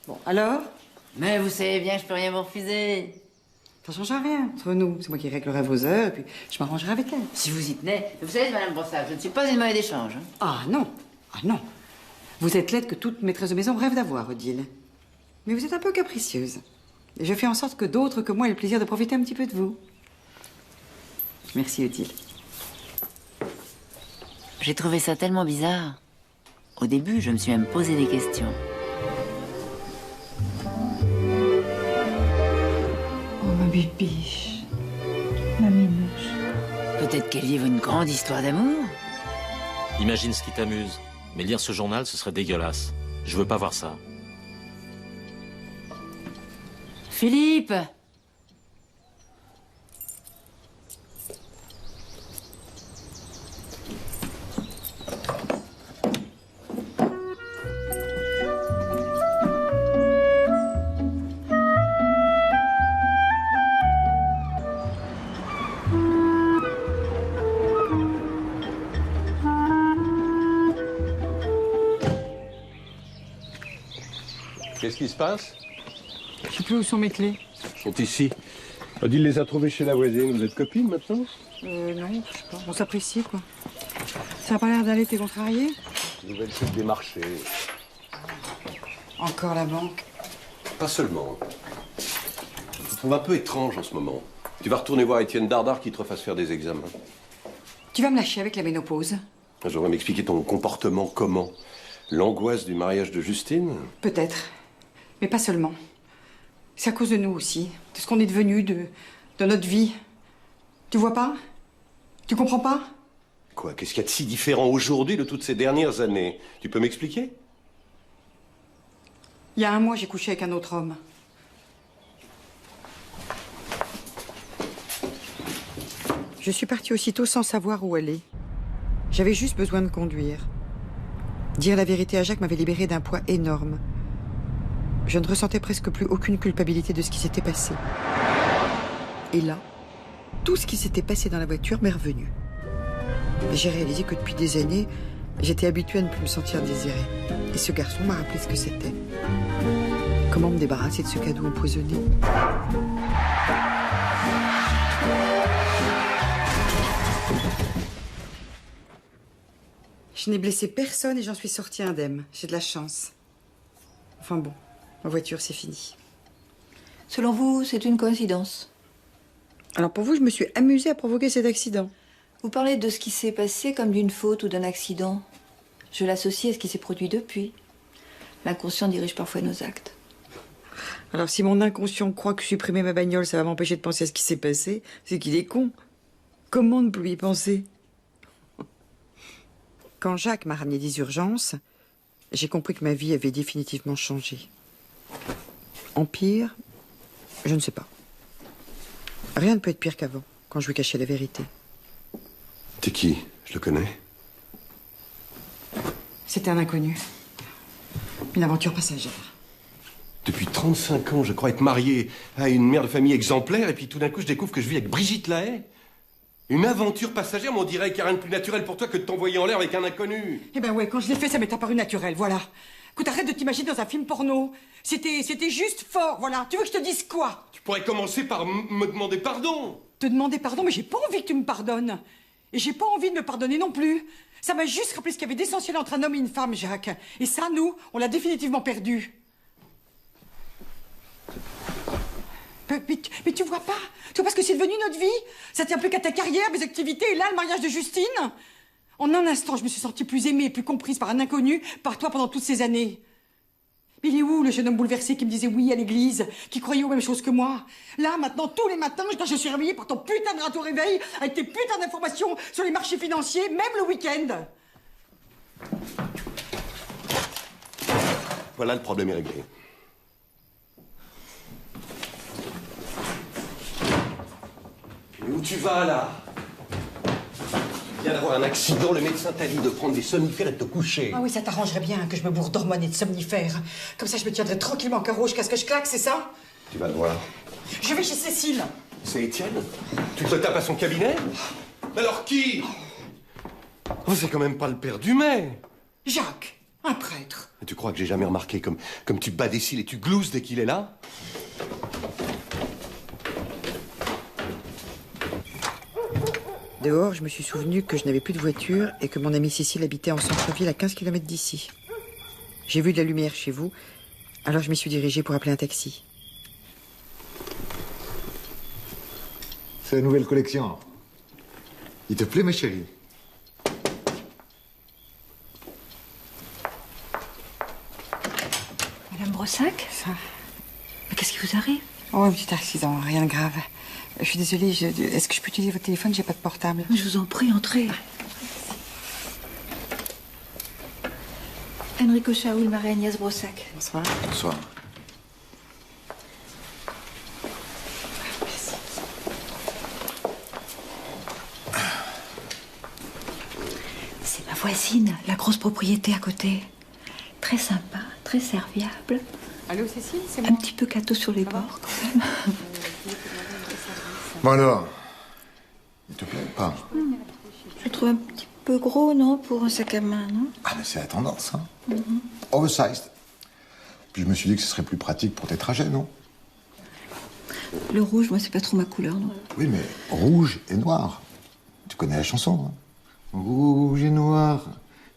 Bon, alors? Mais vous savez bien que je peux rien vous refuser. Ça ne changera rien entre nous. C'est moi qui réglerai vos heures, et puis je m'arrangerai avec elle. Si vous y tenez. Vous savez, Madame Brossac, je ne suis pas une monnaie d'échange. Hein. Ah non. Vous êtes l'aide que toute maîtresse de maison rêve d'avoir, Odile. Mais vous êtes un peu capricieuse. Et je fais en sorte que d'autres que moi aient le plaisir de profiter un petit peu de vous. Merci, Odile. J'ai trouvé ça tellement bizarre. Au début, je me suis même posé des questions. Oh, ma bibiche. Ma minouche. Peut-être qu'elle livre une grande histoire d'amour. Imagine ce qui t'amuse. Mais lire ce journal, ce serait dégueulasse. Je veux pas voir ça. Philippe! Qu'est-ce qui se passe? Je sais plus où sont mes clés. Ils sont ici. Odile les a trouvés chez la voisine. Vous êtes copines maintenant? Non, je sais pas. On s'apprécie, quoi. Ça a pas l'air d'aller, t'es contrarié? Nouvelle chute des marchés. Encore la banque. Pas seulement. Je te trouve un peu étrange en ce moment. Tu vas retourner voir Étienne Dardard qui te refasse faire des examens. Tu vas me lâcher avec la ménopause? J'aurais m'expliquer ton comportement comment? L'angoisse du mariage de Justine? Peut-être. Mais pas seulement. C'est à cause de nous aussi. De ce qu'on est devenu, de notre vie. Tu vois pas? Tu comprends pas? Quoi? Qu'est-ce qu'il y a de si différent aujourd'hui de toutes ces dernières années? Tu peux m'expliquer? Il y a un mois, j'ai couché avec un autre homme. Je suis partie aussitôt sans savoir où aller. J'avais juste besoin de conduire. Dire la vérité à Jacques m'avait libérée d'un poids énorme. Je ne ressentais presque plus aucune culpabilité de ce qui s'était passé. Et là, tout ce qui s'était passé dans la voiture m'est revenu. J'ai réalisé que depuis des années, j'étais habituée à ne plus me sentir désirée. Et ce garçon m'a rappelé ce que c'était. Comment me débarrasser de ce cadeau empoisonné? Je n'ai blessé personne et j'en suis sortie indemne. J'ai de la chance. Enfin bon, ma voiture, c'est fini. Selon vous, c'est une coïncidence? Alors pour vous, je me suis amusée à provoquer cet accident. Vous parlez de ce qui s'est passé comme d'une faute ou d'un accident. Je l'associe à ce qui s'est produit depuis. L'inconscient dirige parfois nos actes. Alors si mon inconscient croit que supprimer ma bagnole, ça va m'empêcher de penser à ce qui s'est passé, c'est qu'il est con. Comment ne plus y penser? Quand Jacques m'a ramené des urgences, j'ai compris que ma vie avait définitivement changé. Empire, je ne sais pas. Rien ne peut être pire qu'avant, quand je lui cachais la vérité. T'es qui? Je le connais. C'était un inconnu. Une aventure passagère. Depuis 35 ans, je crois être marié à une mère de famille exemplaire, et puis tout d'un coup, je découvre que je vis avec Brigitte Lahaye. Une aventure passagère, mais on dirait qu'il n'y a rien de plus naturel pour toi que de t'envoyer en l'air avec un inconnu. Eh ben ouais, quand je l'ai fait, ça m'est apparu naturel, voilà. Écoute, arrête de t'imaginer dans un film porno. C'était juste fort, voilà. Tu veux que je te dise quoi? Tu pourrais commencer par me demander pardon. Te demander pardon, mais j'ai pas envie que tu me pardonnes. Et j'ai pas envie de me pardonner non plus. Ça m'a juste rappelé ce qu'il y avait d'essentiel entre un homme et une femme, Jacques. Et ça, nous, on l'a définitivement perdu. Mais tu vois pas? Tu vois pas ce que c'est devenu notre vie? Ça tient plus qu'à ta carrière, mes activités, et là, le mariage de Justine. En un instant, je me suis sentie plus aimée, plus comprise par un inconnu, par toi pendant toutes ces années. Mais il est où, le jeune homme bouleversé qui me disait oui à l'église, qui croyait aux mêmes choses que moi? Là, maintenant, tous les matins, je suis réveillée par ton putain de radio-réveil, avec tes putains d'informations sur les marchés financiers, même le week-end. Voilà, le problème est réglé. Mais où tu vas, là? Tu viens d'avoir un accident, le médecin t'a dit de prendre des somnifères et de te coucher. Ah oui, ça t'arrangerait bien que je me bourre d'hormones et de somnifères. Comme ça, je me tiendrai tranquillement au carreau jusqu'à ce que je claque, c'est ça? Tu vas le voir. Je vais chez Cécile. C'est Étienne? Tu te tapes à son cabinet? Alors qui? Oh, c'est quand même pas le père du mai. Jacques, un prêtre. Et tu crois que j'ai jamais remarqué comme tu bats des cils et tu glousses dès qu'il est là? Dehors, je me suis souvenu que je n'avais plus de voiture et que mon amie Cécile habitait en centre-ville à 15 km d'ici. J'ai vu de la lumière chez vous, alors je m'y suis dirigée pour appeler un taxi. C'est la nouvelle collection. Il te plaît, ma chérie? Madame Brossac? Ça. Mais qu'est-ce qui vous arrive? Oh, un petit accident, rien de grave. Je suis désolée, est-ce que je peux utiliser votre téléphone? J'ai pas de portable. Je vous en prie, entrez. Enrico Chaoul, Marie-Agnès Brossac. Bonsoir. Bonsoir. C'est ma voisine, la grosse propriété à côté. Très sympa, très serviable. Allô, Cécile, c'est moi. Un petit peu cadeau sur les bords, quand même. Bon alors, il te plaît pas? Je le trouve un petit peu gros, non, pour un sac à main, non? Ah, mais c'est la tendance, hein. Oversized. Puis je me suis dit que ce serait plus pratique pour tes trajets, non? Le rouge, moi, c'est pas trop ma couleur, non. Oui, mais rouge et noir. Tu connais la chanson, hein? Rouge et noir,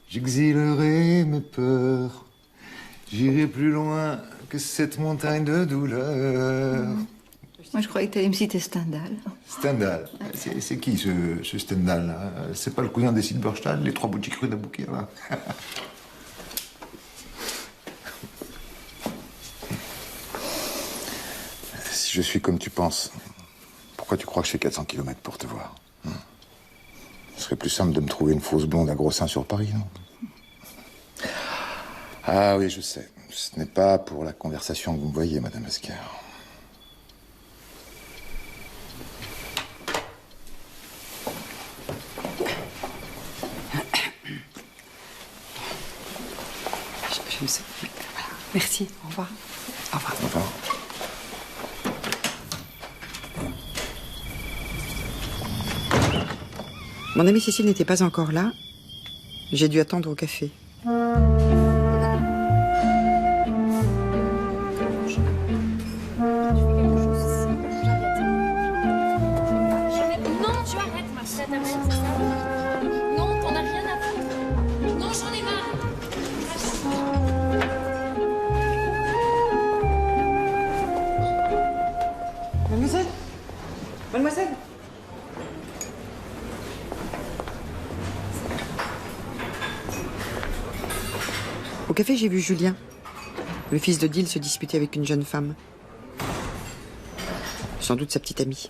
j'exilerai mes peurs. J'irai plus loin que cette montagne de douleur. Moi, je croyais que t'allais me citer Stendhal. Stendhal. C'est qui, ce Stendhal, là? C'est pas le cousin des Silberstadt, les 3 boutiques rue d'Aboukia, là? Si je suis comme tu penses, pourquoi tu crois que je fais 400 km pour te voir? Ce serait plus simple de me trouver une fausse blonde à gros seins sur Paris, non? Ah oui, je sais. Ce n'est pas pour la conversation que vous me voyez, Madame Esquer. Je me sens... Voilà. Merci, au revoir. Au revoir. Au revoir. Mon amie Cécile n'était pas encore là. J'ai dû attendre au café. Non, tu arrêtes, Marcia, t'as mal, c'est ça? Non, t'en as rien à foutre. Non, j'en ai marre. Mademoiselle? Mademoiselle? Au café, j'ai vu Julien. Le fils de Dil se disputer avec une jeune femme. Sans doute sa petite amie.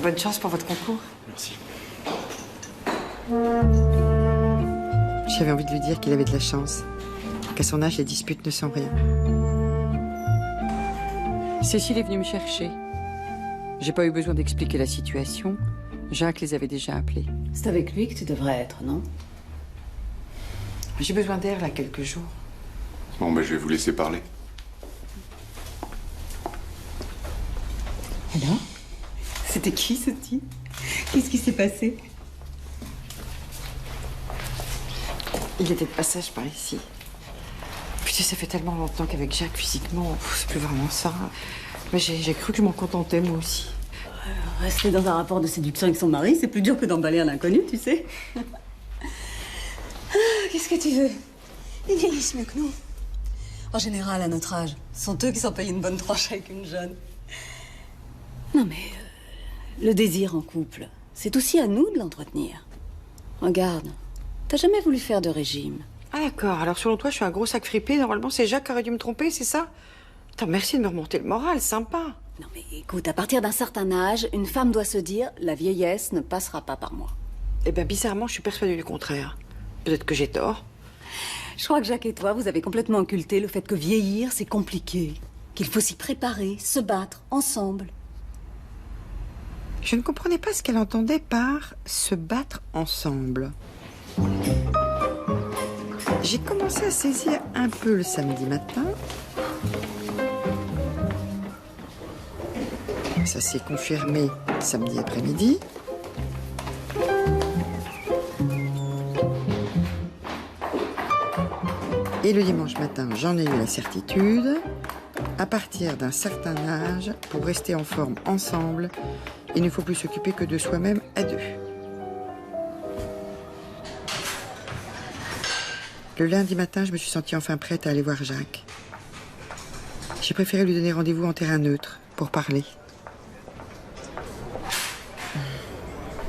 Bonne chance pour votre concours. Merci. J'avais envie de lui dire qu'il avait de la chance. Qu'à son âge, les disputes ne sont rien. Cécile est venue me chercher. J'ai pas eu besoin d'expliquer la situation. Jacques les avait déjà appelés. C'est avec lui que tu devrais être, non? J'ai besoin d'air, là, quelques jours. Bon, ben, je vais vous laisser parler. Alors? C'était qui, ce type? Qu'est-ce qui s'est passé? Il était de passage par ici. Putain, ça fait tellement longtemps qu'avec Jacques, physiquement, c'est plus vraiment ça. Mais j'ai cru que je m'en contentais, moi aussi. Rester dans un rapport de séduction avec son mari, c'est plus dur que d'emballer un inconnu, tu sais. Qu'est-ce que tu veux? Ils vieillissent mieux que nous. En général, à notre âge, ce sont eux qui s'en payent une bonne tranche avec une jeune. Non mais, le désir en couple, c'est aussi à nous de l'entretenir. Regarde, t'as jamais voulu faire de régime. Ah d'accord, alors selon toi, je suis un gros sac fripé. Normalement, c'est Jacques qui aurait dû me tromper, c'est ça? Putain, merci de me remonter le moral, sympa. Non mais écoute, à partir d'un certain âge, une femme doit se dire « la vieillesse ne passera pas par moi ». Eh ben, bizarrement, je suis persuadée du contraire. Peut-être que j'ai tort. Je crois que Jacques et toi, vous avez complètement occulté le fait que vieillir, c'est compliqué. Qu'il faut s'y préparer, se battre, ensemble. Je ne comprenais pas ce qu'elle entendait par « se battre ensemble ». J'ai commencé à saisir un peu le samedi matin. Ça s'est confirmé samedi après-midi. Et le dimanche matin, j'en ai eu la certitude. À partir d'un certain âge, pour rester en forme ensemble, il ne faut plus s'occuper que de soi-même à deux. Le lundi matin, je me suis sentie enfin prête à aller voir Jacques. J'ai préféré lui donner rendez-vous en terrain neutre pour parler.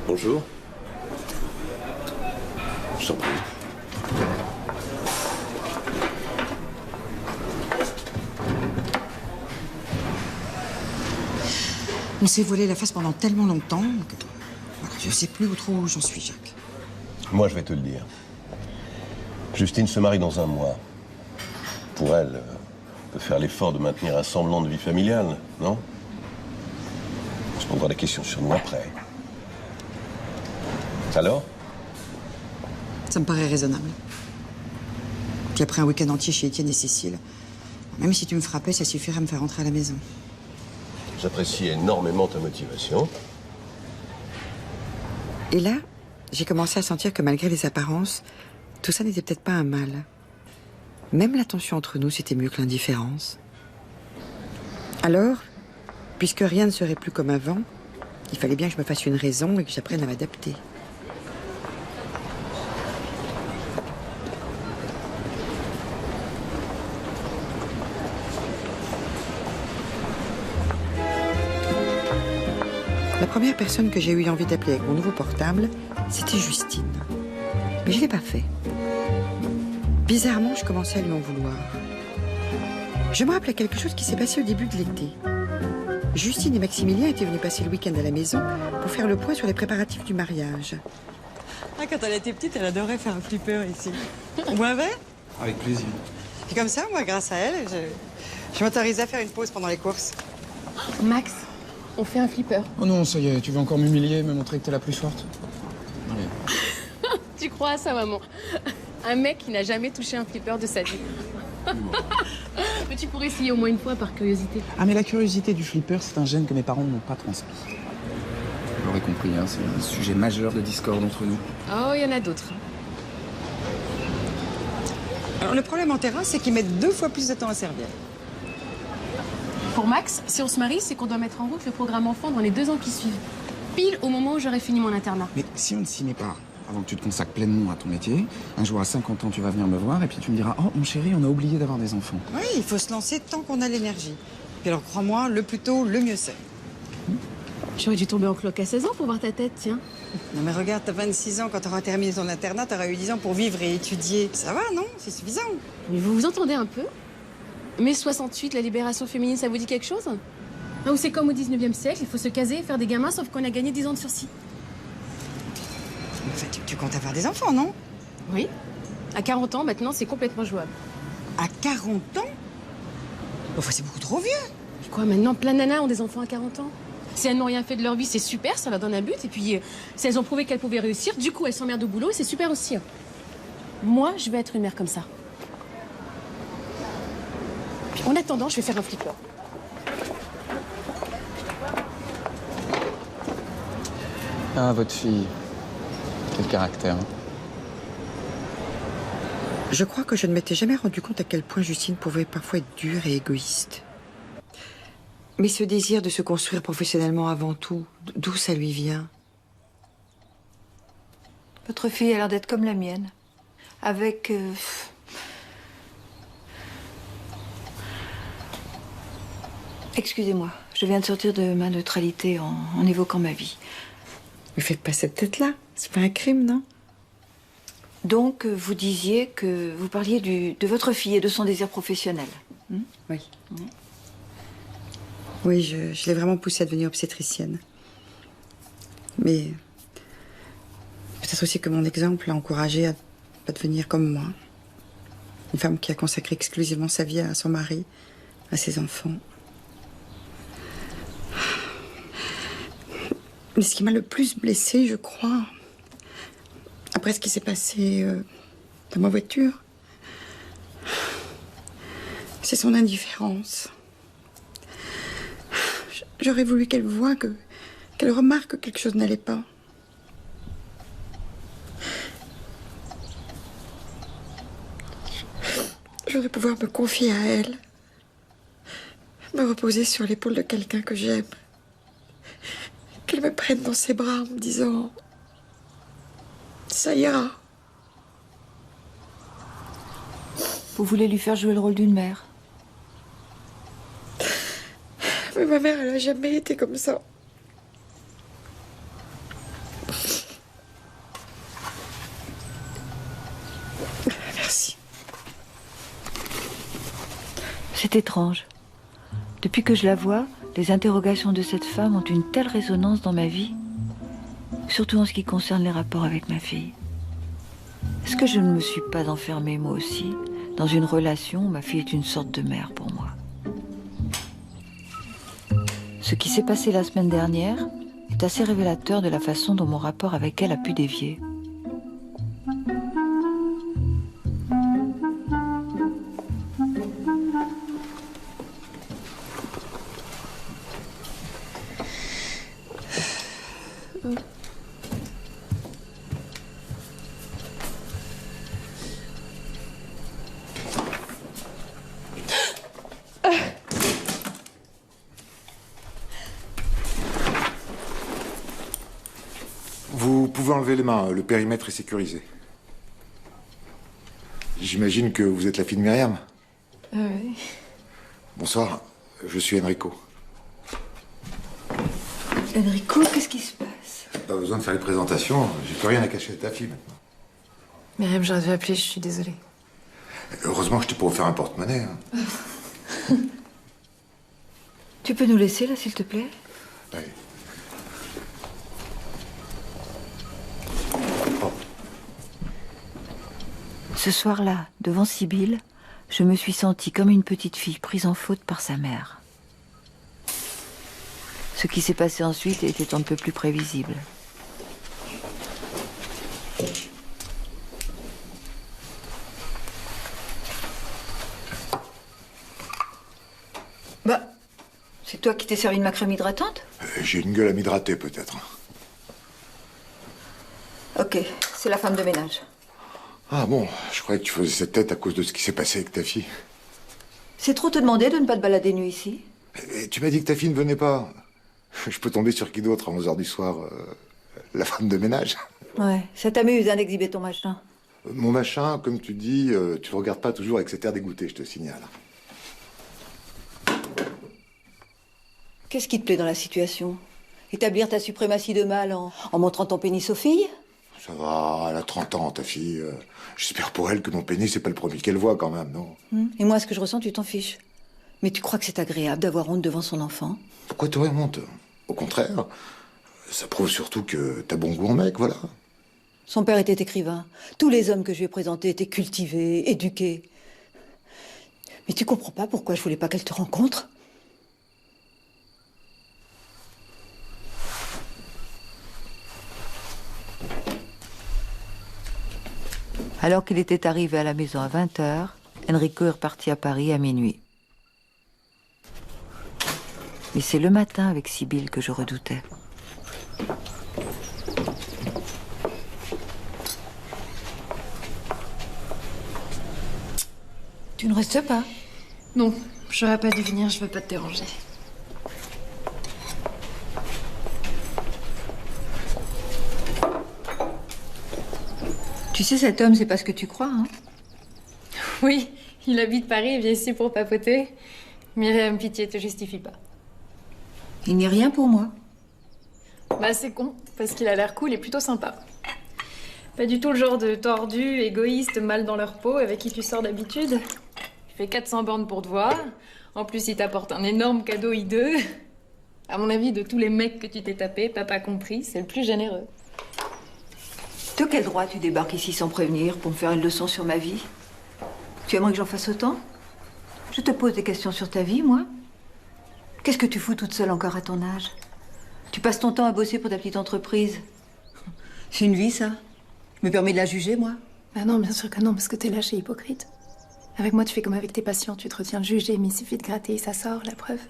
Bonjour. Je t'en prie. On s'est voilé la face pendant tellement longtemps que... Voilà, je sais plus où trop j'en suis, Jacques. Moi, je vais te le dire. Justine se marie dans un mois. Pour elle, on peut faire l'effort de maintenir un semblant de vie familiale, non? On se posera des questions sur nous après. Alors? Ça me paraît raisonnable. Puis après un week-end entier chez Étienne et Cécile, même si tu me frappais, ça suffirait à me faire rentrer à la maison. J'apprécie énormément ta motivation. Et là, j'ai commencé à sentir que malgré les apparences, tout ça n'était peut-être pas un mal. Même la tension entre nous, c'était mieux que l'indifférence. Alors, puisque rien ne serait plus comme avant, il fallait bien que je me fasse une raison et que j'apprenne à m'adapter. La première personne que j'ai eu envie d'appeler avec mon nouveau portable, c'était Justine. Mais je ne l'ai pas fait. Bizarrement, je commençais à lui en vouloir. Je me rappelais quelque chose qui s'est passé au début de l'été. Justine et Maximilien étaient venus passer le week-end à la maison pour faire le point sur les préparatifs du mariage. Ah, quand elle était petite, elle adorait faire un flipper ici. Ouais, ouais. Avec plaisir. Et comme ça, moi, grâce à elle, je m'autorisais à faire une pause pendant les courses. Max, on fait un flipper. Oh non, ça y est, tu veux encore m'humilier, me montrer que t'es la plus forte? Tu crois à ça, maman? Un mec qui n'a jamais touché un flipper de sa vie. Mais tu pourrais essayer au moins une fois par curiosité. Ah, mais la curiosité du flipper, c'est un gène que mes parents ne m'ont pas transmis. Vous l'aurez compris, hein, c'est un sujet majeur de discorde entre nous. Oh, il y en a d'autres. Alors, le problème en terrain, c'est qu'ils mettent 2 fois plus de temps à servir. Pour Max, si on se marie, c'est qu'on doit mettre en route le programme enfant dans les 2 ans qui suivent. Pile au moment où j'aurai fini mon internat. Mais si on ne s'y met pas, avant que tu te consacres pleinement à ton métier, un jour à 50 ans, tu vas venir me voir et puis tu me diras « Oh, mon chéri, on a oublié d'avoir des enfants. » Oui, il faut se lancer tant qu'on a l'énergie. Puis alors, crois-moi, le plus tôt, le mieux c'est. J'aurais dû tomber en cloque à 16 ans pour voir ta tête, tiens. Non mais regarde, t'as 26 ans, quand t'auras terminé ton internat, t'auras eu 10 ans pour vivre et étudier. Ça va, non? C'est suffisant. Mais vous vous entendez un peu? Mai 68, la libération féminine, ça vous dit quelque chose? Ou c'est comme au 19e siècle, il faut se caser et faire des gamins, sauf qu'on a gagné 10 ans de sursis. Enfin, tu comptes avoir des enfants, non? Oui. À 40 ans, maintenant, c'est complètement jouable. À 40 ans? Enfin, c'est beaucoup trop vieux. Et quoi, maintenant, plein de nanas ont des enfants à 40 ans? Si elles n'ont rien fait de leur vie, c'est super, ça leur donne un but. Et puis, si elles ont prouvé qu'elles pouvaient réussir, du coup, elles s'emmerdent au boulot et c'est super aussi. Moi, je vais être une mère comme ça. Puis, en attendant, je vais faire un flipper. Ah, votre fille. Quel caractère. Hein. Je crois que je ne m'étais jamais rendu compte à quel point Justine pouvait parfois être dure et égoïste. Mais ce désir de se construire professionnellement avant tout, d'où ça lui vient? Votre fille a l'air d'être comme la mienne. Avec... Excusez-moi, je viens de sortir de ma neutralité en évoquant ma vie. Ne faites pas cette tête-là. C'est pas un crime, non? Donc, vous disiez que vous parliez de votre fille et de son désir professionnel. Oui. Oui, je l'ai vraiment poussée à devenir obstétricienne. Mais peut-être aussi que mon exemple l'a encouragée à pas devenir comme moi. Une femme qui a consacré exclusivement sa vie à son mari, à ses enfants. Mais ce qui m'a le plus blessée, je crois, après ce qui s'est passé dans ma voiture, c'est son indifférence. J'aurais voulu qu'elle voie, qu'elle remarque que quelque chose n'allait pas. J'aurais pouvoir me confier à elle, me reposer sur l'épaule de quelqu'un que j'aime, qu'elle me prenne dans ses bras en me disant « ça ira ». Vous voulez lui faire jouer le rôle d'une mère? Mais ma mère, elle n'a jamais été comme ça. Merci. C'est étrange. Depuis que je la vois, les interrogations de cette femme ont une telle résonance dans ma vie, surtout en ce qui concerne les rapports avec ma fille. Est-ce que je ne me suis pas enfermée, moi aussi, dans une relation où ma fille est une sorte de mère pour moi? Ce qui s'est passé la semaine dernière est assez révélateur de la façon dont mon rapport avec elle a pu dévier. enlever les mains, le périmètre est sécurisé. J'imagine que vous êtes la fille de Myriam. Oui. Bonsoir, je suis Enrico. Enrico, qu'est-ce qui se passe? Pas besoin de faire les présentations, j'ai plus rien à cacher de ta fille maintenant. Myriam, j'aurais dû appeler, je suis désolée. Heureusement que je t'ai pas offert un porte-monnaie. Hein. Tu peux nous laisser, là, s'il te plaît? Oui. Ce soir-là, devant Sibylle, je me suis sentie comme une petite fille prise en faute par sa mère. Ce qui s'est passé ensuite était on ne peut plus prévisible. Bah, c'est toi qui t'es servi de ma crème hydratante? J'ai une gueule à m'hydrater, peut-être. Ok, c'est la femme de ménage. Ah bon, je croyais que tu faisais cette tête à cause de ce qui s'est passé avec ta fille. C'est trop te demander de ne pas te balader nu ici? Et tu m'as dit que ta fille ne venait pas. Je peux tomber sur qui d'autre à 11h du soir? La femme de ménage? Ouais, ça t'amuse hein, d'exhiber ton machin. Mon machin, comme tu dis, tu le regardes pas toujours avec cet air dégoûté, je te signale. Qu'est-ce qui te plaît dans la situation? Établir ta suprématie de mâle en montrant ton pénis aux filles? Ça va, elle a 30 ans, ta fille. J'espère pour elle que mon pénis, c'est pas le premier qu'elle voit, quand même, non? Et moi, ce que je ressens, tu t'en fiches. Mais tu crois que c'est agréable d'avoir honte devant son enfant? Pourquoi t'aurais honte? Au contraire, ça prouve surtout que t'as bon goût en mec, voilà. Son père était écrivain. Tous les hommes que je lui ai présentés étaient cultivés, éduqués. Mais tu comprends pas pourquoi je voulais pas qu'elle te rencontre? Alors qu'il était arrivé à la maison à 20h, Enrico est reparti à Paris à minuit. Mais c'est le matin avec Sibylle que je redoutais. Tu ne restes pas? Non, j'aurais pas dû venir, je veux pas te déranger. Tu sais, cet homme, c'est pas ce que tu crois, hein? Oui, il habite Paris et vient ici pour papoter. Myriam, pitié, te justifie pas. Il n'est rien pour moi. Bah c'est con, parce qu'il a l'air cool et plutôt sympa. Pas du tout le genre de tordu, égoïste, mal dans leur peau avec qui tu sors d'habitude. Il fait 400 bornes pour te voir. En plus, il t'apporte un énorme cadeau hideux. À mon avis, de tous les mecs que tu t'es tapé, papa compris, c'est le plus généreux. De quel droit tu débarques ici sans prévenir pour me faire une leçon sur ma vie? Tu aimerais que j'en fasse autant? Je te pose des questions sur ta vie, moi. Qu'est-ce que tu fous toute seule encore à ton âge? Tu passes ton temps à bosser pour ta petite entreprise. C'est une vie, ça? Je me permets de la juger, moi? Bah non, bien sûr que non, parce que t'es lâche et hypocrite. Avec moi, tu fais comme avec tes patients, tu te retiens de juger, mais il suffit de gratter et ça sort, la preuve.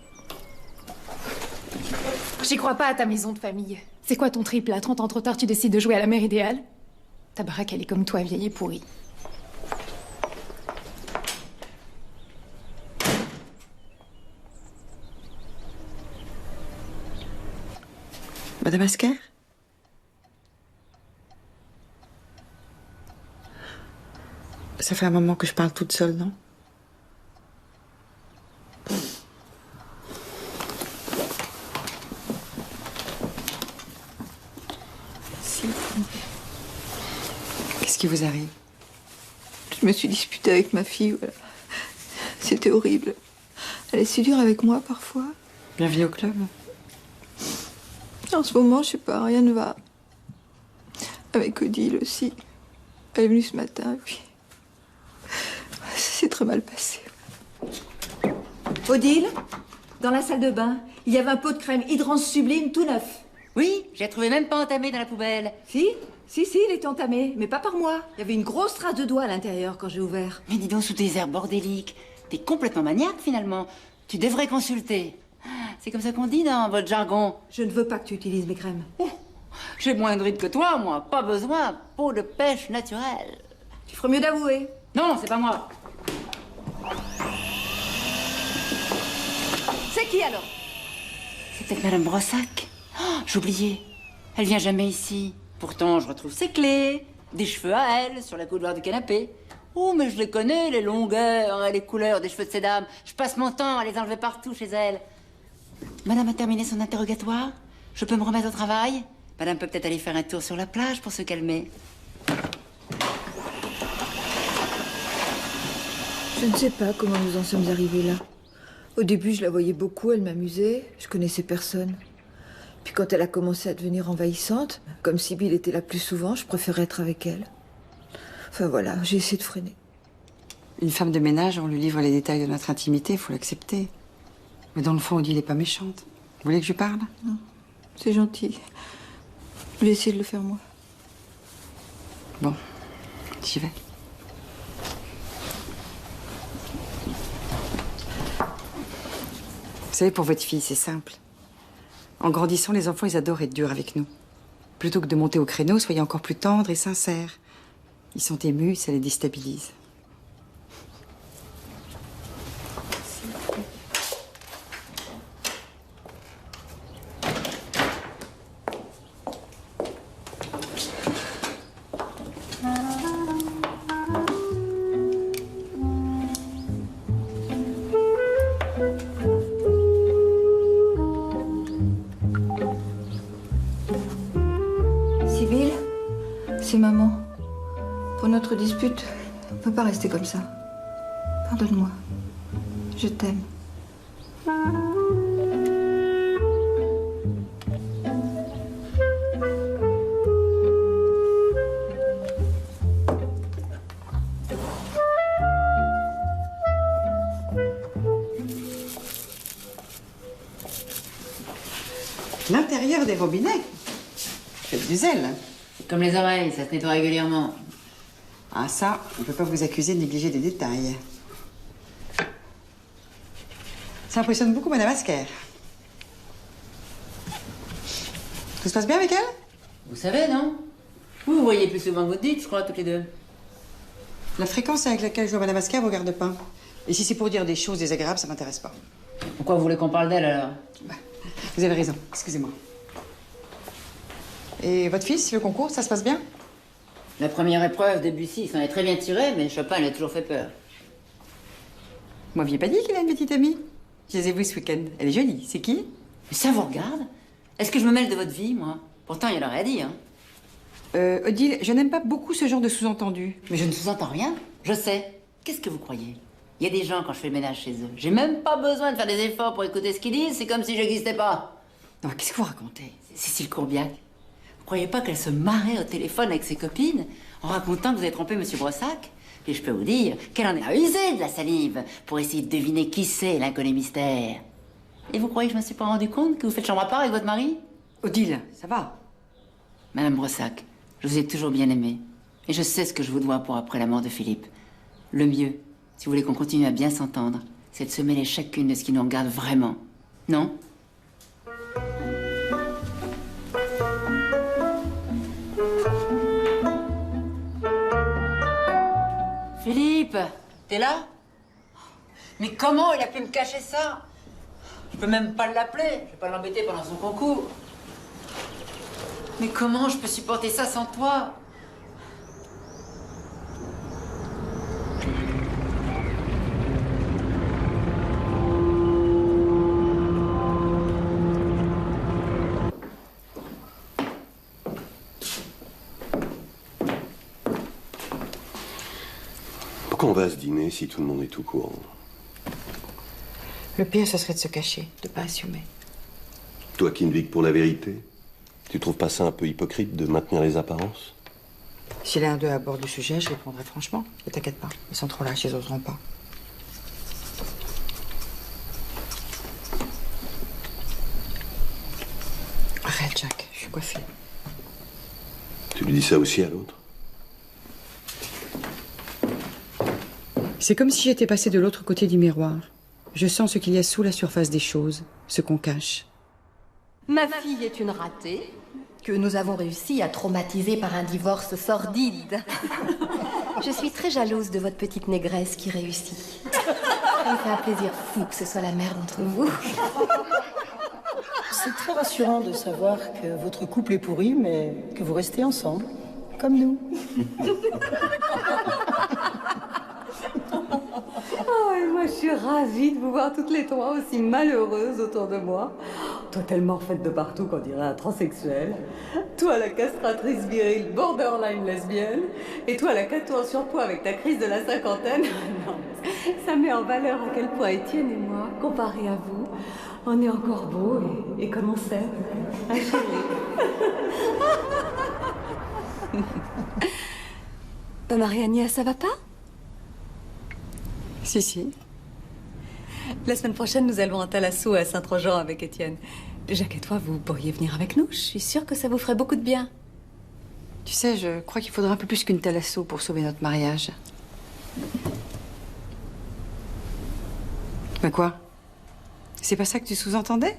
J'y crois pas à ta maison de famille. C'est quoi ton triple? À 30 ans trop tard, tu décides de jouer à la mère idéale? Ta baraque, elle est comme toi, vieille et pourrie. Madame Asker? Ça fait un moment que je parle toute seule, non? Si. Qu'est-ce qui vous arrive? Je me suis disputée avec ma fille, voilà. C'était horrible. Elle est si dure avec moi, parfois. Bienvenue au club. En ce moment, je sais pas, rien ne va. Avec Odile aussi. Elle est venue ce matin, et puis... C'est très mal passé. Odile, dans la salle de bain, il y avait un pot de crème Hydrance Sublime tout neuf. Oui, j'ai trouvé même pas entamé dans la poubelle. Si, il était entamé, mais pas par moi. Il y avait une grosse trace de doigt à l'intérieur quand j'ai ouvert. Mais dis donc, sous tes airs bordéliques, t'es complètement maniaque finalement. Tu devrais consulter. C'est comme ça qu'on dit dans votre jargon. Je ne veux pas que tu utilises mes crèmes. Oh, j'ai moins de rides que toi, moi. Pas besoin. Peau de pêche naturelle. Tu ferais mieux d'avouer. Non, c'est pas moi. C'est qui alors? C'est peut-être Madame Brossac. Oh, j'oubliais. Elle vient jamais ici. Pourtant, je retrouve ses clés, des cheveux à elle, sur la coudoir du canapé. Oh, mais je les connais, les longueurs et les couleurs des cheveux de ces dames. Je passe mon temps à les enlever partout chez elle. Madame a terminé son interrogatoire? Je peux me remettre au travail? Madame peut peut-être aller faire un tour sur la plage pour se calmer. Je ne sais pas comment nous en sommes arrivés là. Au début, je la voyais beaucoup, elle m'amusait, je connaissais personne. Puis quand elle a commencé à devenir envahissante, comme Sibylle était là plus souvent, je préférais être avec elle. Enfin voilà, j'ai essayé de freiner. Une femme de ménage, on lui livre les détails de notre intimité, il faut l'accepter. Mais dans le fond, on dit qu'elle n'est pas méchante. Vous voulez que je lui parle? Non, c'est gentil. Je vais essayer de le faire moi. Bon, j'y vais. Vous savez, pour votre fille, c'est simple. En grandissant, les enfants, ils adorent être durs avec nous. Plutôt que de monter au créneau, soyez encore plus tendres et sincères. Ils sont émus, ça les déstabilise. Sibylle, c'est maman. Pour notre dispute, on ne peut pas rester comme ça. Pardonne-moi. Je t'aime. L'intérieur des robinets. Faites du zèle. Comme les oreilles, ça se nettoie régulièrement. Ah ça, on ne peut pas vous accuser de négliger des détails. Ça impressionne beaucoup Madame Asker. Tout se passe bien avec elle? Vous savez, non? Vous voyez plus souvent que vous dites, je crois, toutes les deux. La fréquence avec laquelle je vois Madame Asker vous regarde pas. Et si c'est pour dire des choses désagréables, ça m'intéresse pas. Pourquoi vous voulez qu'on parle d'elle, alors? Vous avez raison, excusez-moi. Et votre fils, le concours, ça se passe bien? La première épreuve, Debussy, il s'en est très bien tiré, mais Chopin, il a toujours fait peur. Vous m'aviez pas dit qu'il a une petite amie? Je les ai vus ce week-end. Elle est jolie. C'est qui? Mais ça vous regarde? Est-ce que je me mêle de votre vie, moi? Pourtant, il y en aurait à dire, hein. Odile, je n'aime pas beaucoup ce genre de sous-entendu. Mais je ne sous-entends rien. Je sais. Qu'est-ce que vous croyez? Il y a des gens, quand je fais le ménage chez eux, j'ai même pas besoin de faire des efforts pour écouter ce qu'ils disent. C'est comme si j'existais pas. Non, qu'est-ce que vous racontez? Cécile Courbiac. Vous croyez pas qu'elle se marrait au téléphone avec ses copines en racontant que vous avez trompé Monsieur Brossac? Et je peux vous dire qu'elle en a usé de la salive pour essayer de deviner qui c'est, l'inconnu mystère. Et vous croyez que je me suis pas rendu compte que vous faites chambre à part avec votre mari? Odile, ça va? Madame Brossac, je vous ai toujours bien aimé. Et je sais ce que je vous dois pour après la mort de Philippe. Le mieux, si vous voulez qu'on continue à bien s'entendre, c'est de se mêler chacune de ce qui nous regarde vraiment. Non? Philippe, t'es là? Mais comment il a pu me cacher ça? Je peux même pas l'appeler, je vais pas l'embêter pendant son concours. Mais comment je peux supporter ça sans toi? Pourquoi on va à ce dîner si tout le monde est au courant? Le pire, ce serait de se cacher, de pas assumer. Toi qui ne vis que pour la vérité, tu trouves pas ça un peu hypocrite de maintenir les apparences? Si l'un d'eux aborde le sujet, je répondrai franchement. Ne t'inquiète pas, ils sont trop lâches, ils oseront pas. Arrête, Jack, je suis coiffée. Tu lui dis ça aussi à l'autre? C'est comme si j'étais passée de l'autre côté du miroir. Je sens ce qu'il y a sous la surface des choses, ce qu'on cache. Ma fille est une ratée que nous avons réussi à traumatiser par un divorce sordide. Je suis très jalouse de votre petite négresse qui réussit. Ça me fait un plaisir fou que ce soit la mère d'entre vous. C'est très rassurant de savoir que votre couple est pourri, mais que vous restez ensemble, comme nous. Oh, et moi, je suis ravie de vous voir toutes les trois aussi malheureuses autour de moi. Toi, tellement faite de partout qu'on dirait un transsexuel. Toi, la castratrice virile borderline lesbienne. Et toi, la 4 tours en surpoids avec ta crise de la cinquantaine. Non, ça met en valeur à quel point Étienne et moi, comparés à vous, on est encore beaux et comme on s'aime. Un chéri. Marie-Agnès, ça va pas? Si, si. La semaine prochaine, nous allons à Thalasso à Saint-Trojan avec Étienne. Jacques et toi, vous pourriez venir avec nous. Je suis sûre que ça vous ferait beaucoup de bien. Tu sais, je crois qu'il faudra un peu plus qu'une Thalasso pour sauver notre mariage. Mais quoi? C'est pas ça que tu sous-entendais?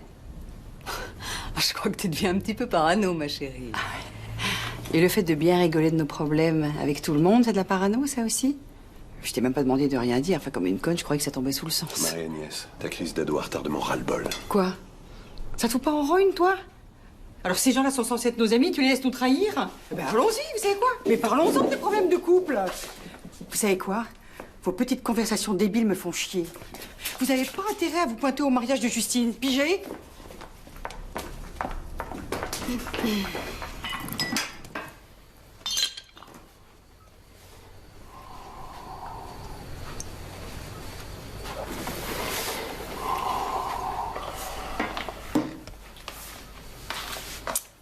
Je crois que tu deviens un petit peu parano, ma chérie. Et le fait de bien rigoler de nos problèmes avec tout le monde, c'est de la parano, ça aussi? Je t'ai même pas demandé de rien dire. Enfin, comme une conne, je croyais que ça tombait sous le sens. Marie-Agnès, ta crise d'ado a retardé mon ras-le-bol. Quoi? Ça te fout pas en rogne, toi? Alors, ces gens-là sont censés être nos amis, tu les laisses nous trahir? Eh ben, allons-y, vous savez quoi? Mais parlons-en des problèmes de couple. Vous savez quoi? Vos petites conversations débiles me font chier. Vous avez pas intérêt à vous pointer au mariage de Justine. Pigé?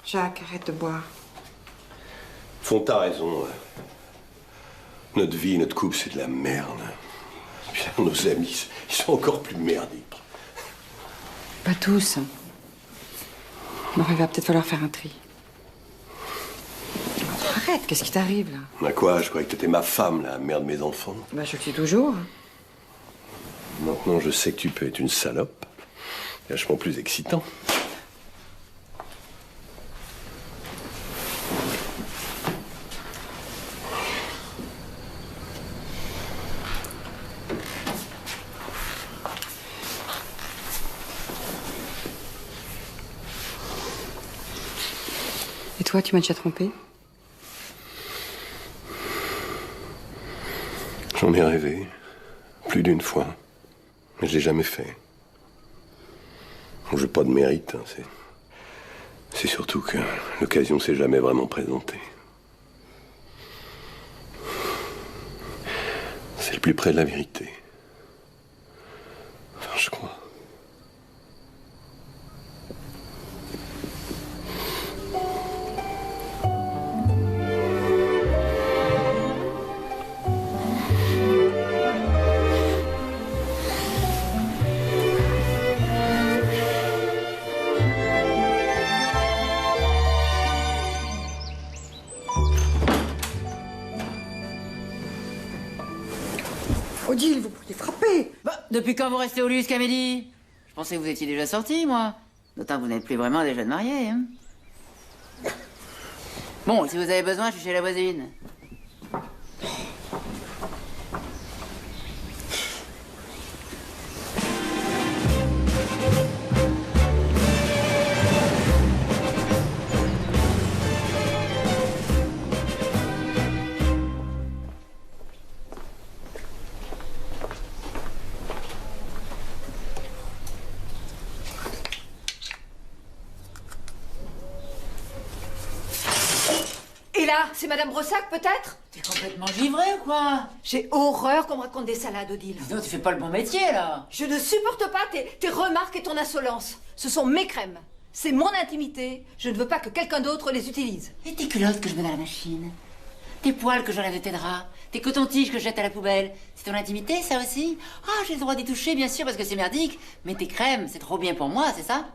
Jacques, arrête de boire. T'as raison. Notre vie, notre couple, c'est de la merde. Puis là, nos amis, ils sont encore plus merdiques. Pas tous. Bon, il va peut-être falloir faire un tri. Arrête, qu'est-ce qui t'arrive, là? Bah quoi, je croyais que t'étais ma femme, la mère de mes enfants. Bah, je le suis toujours. Maintenant, je sais que tu peux être une salope. Vachement plus excitant. Et toi, tu m'as déjà trompé? J'en ai rêvé. Plus d'une fois. Mais je l'ai jamais fait. Je n'ai pas de mérite. Hein, c'est surtout que l'occasion s'est jamais vraiment présentée. C'est le plus près de la vérité. Enfin, je crois. Odile, vous pourriez frapper. Bah, depuis quand vous restez au lit jusqu'à midi? Je pensais que vous étiez déjà sortis, moi. D'autant que vous n'êtes plus vraiment des jeunes mariés, hein. Bon, si vous avez besoin, je suis chez la voisine. Et là, c'est Madame Brossac, peut-être? T'es complètement givré ou quoi? J'ai horreur qu'on me raconte des salades, Odile. Dis donc, tu fais pas le bon métier, là. Je ne supporte pas tes remarques et ton insolence. Ce sont mes crèmes. C'est mon intimité. Je ne veux pas que quelqu'un d'autre les utilise. Et tes culottes que je mets dans la machine? Tes poils que j'enlève de tes draps? Tes cotons-tiges que je jette à la poubelle? C'est ton intimité, ça aussi? Ah, j'ai le droit d'y toucher, bien sûr, parce que c'est merdique. Mais tes crèmes, c'est trop bien pour moi, c'est ça?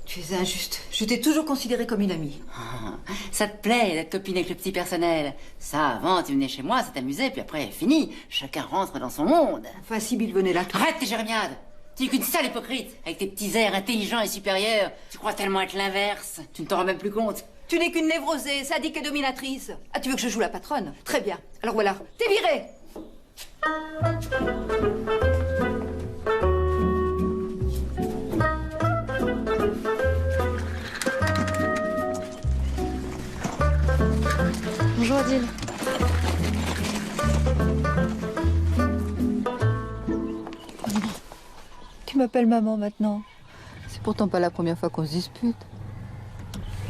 Tu es injuste. Je t'ai toujours considérée comme une amie. Ah, ça te plaît d'être copine avec le petit personnel? Ça, avant, tu venais chez moi, ça t'amusait, puis après, fini. Chacun rentre dans son monde. Enfin, Sibylle venait là. Arrête tes jérémiades! Tu es qu'une sale hypocrite, avec tes petits airs intelligents et supérieurs. Tu crois tellement être l'inverse, tu ne t'en rends même plus compte. Tu n'es qu'une névrosée, sadique et dominatrice. Ah, tu veux que je joue la patronne? Très bien. Alors voilà, t'es virée. m'appelles maman maintenant? C'est pourtant pas la première fois qu'on se dispute.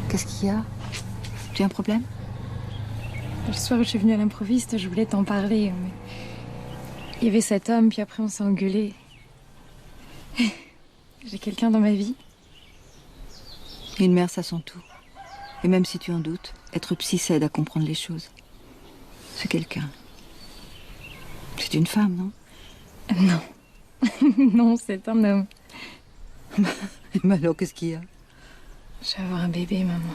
Qu'est-ce qu'il y a? Tu as un problème? Le soir où je suis venue à l'improviste, je voulais t'en parler, mais... Il y avait cet homme, puis après on s'est engueulé. J'ai quelqu'un dans ma vie. Une mère, ça sent tout. Et même si tu en doutes, être psy, ça aide à comprendre les choses. C'est quelqu'un. C'est une femme, non? Non. Non, c'est un homme. Mais alors, qu'est-ce qu'il y a? Je vais avoir un bébé, maman.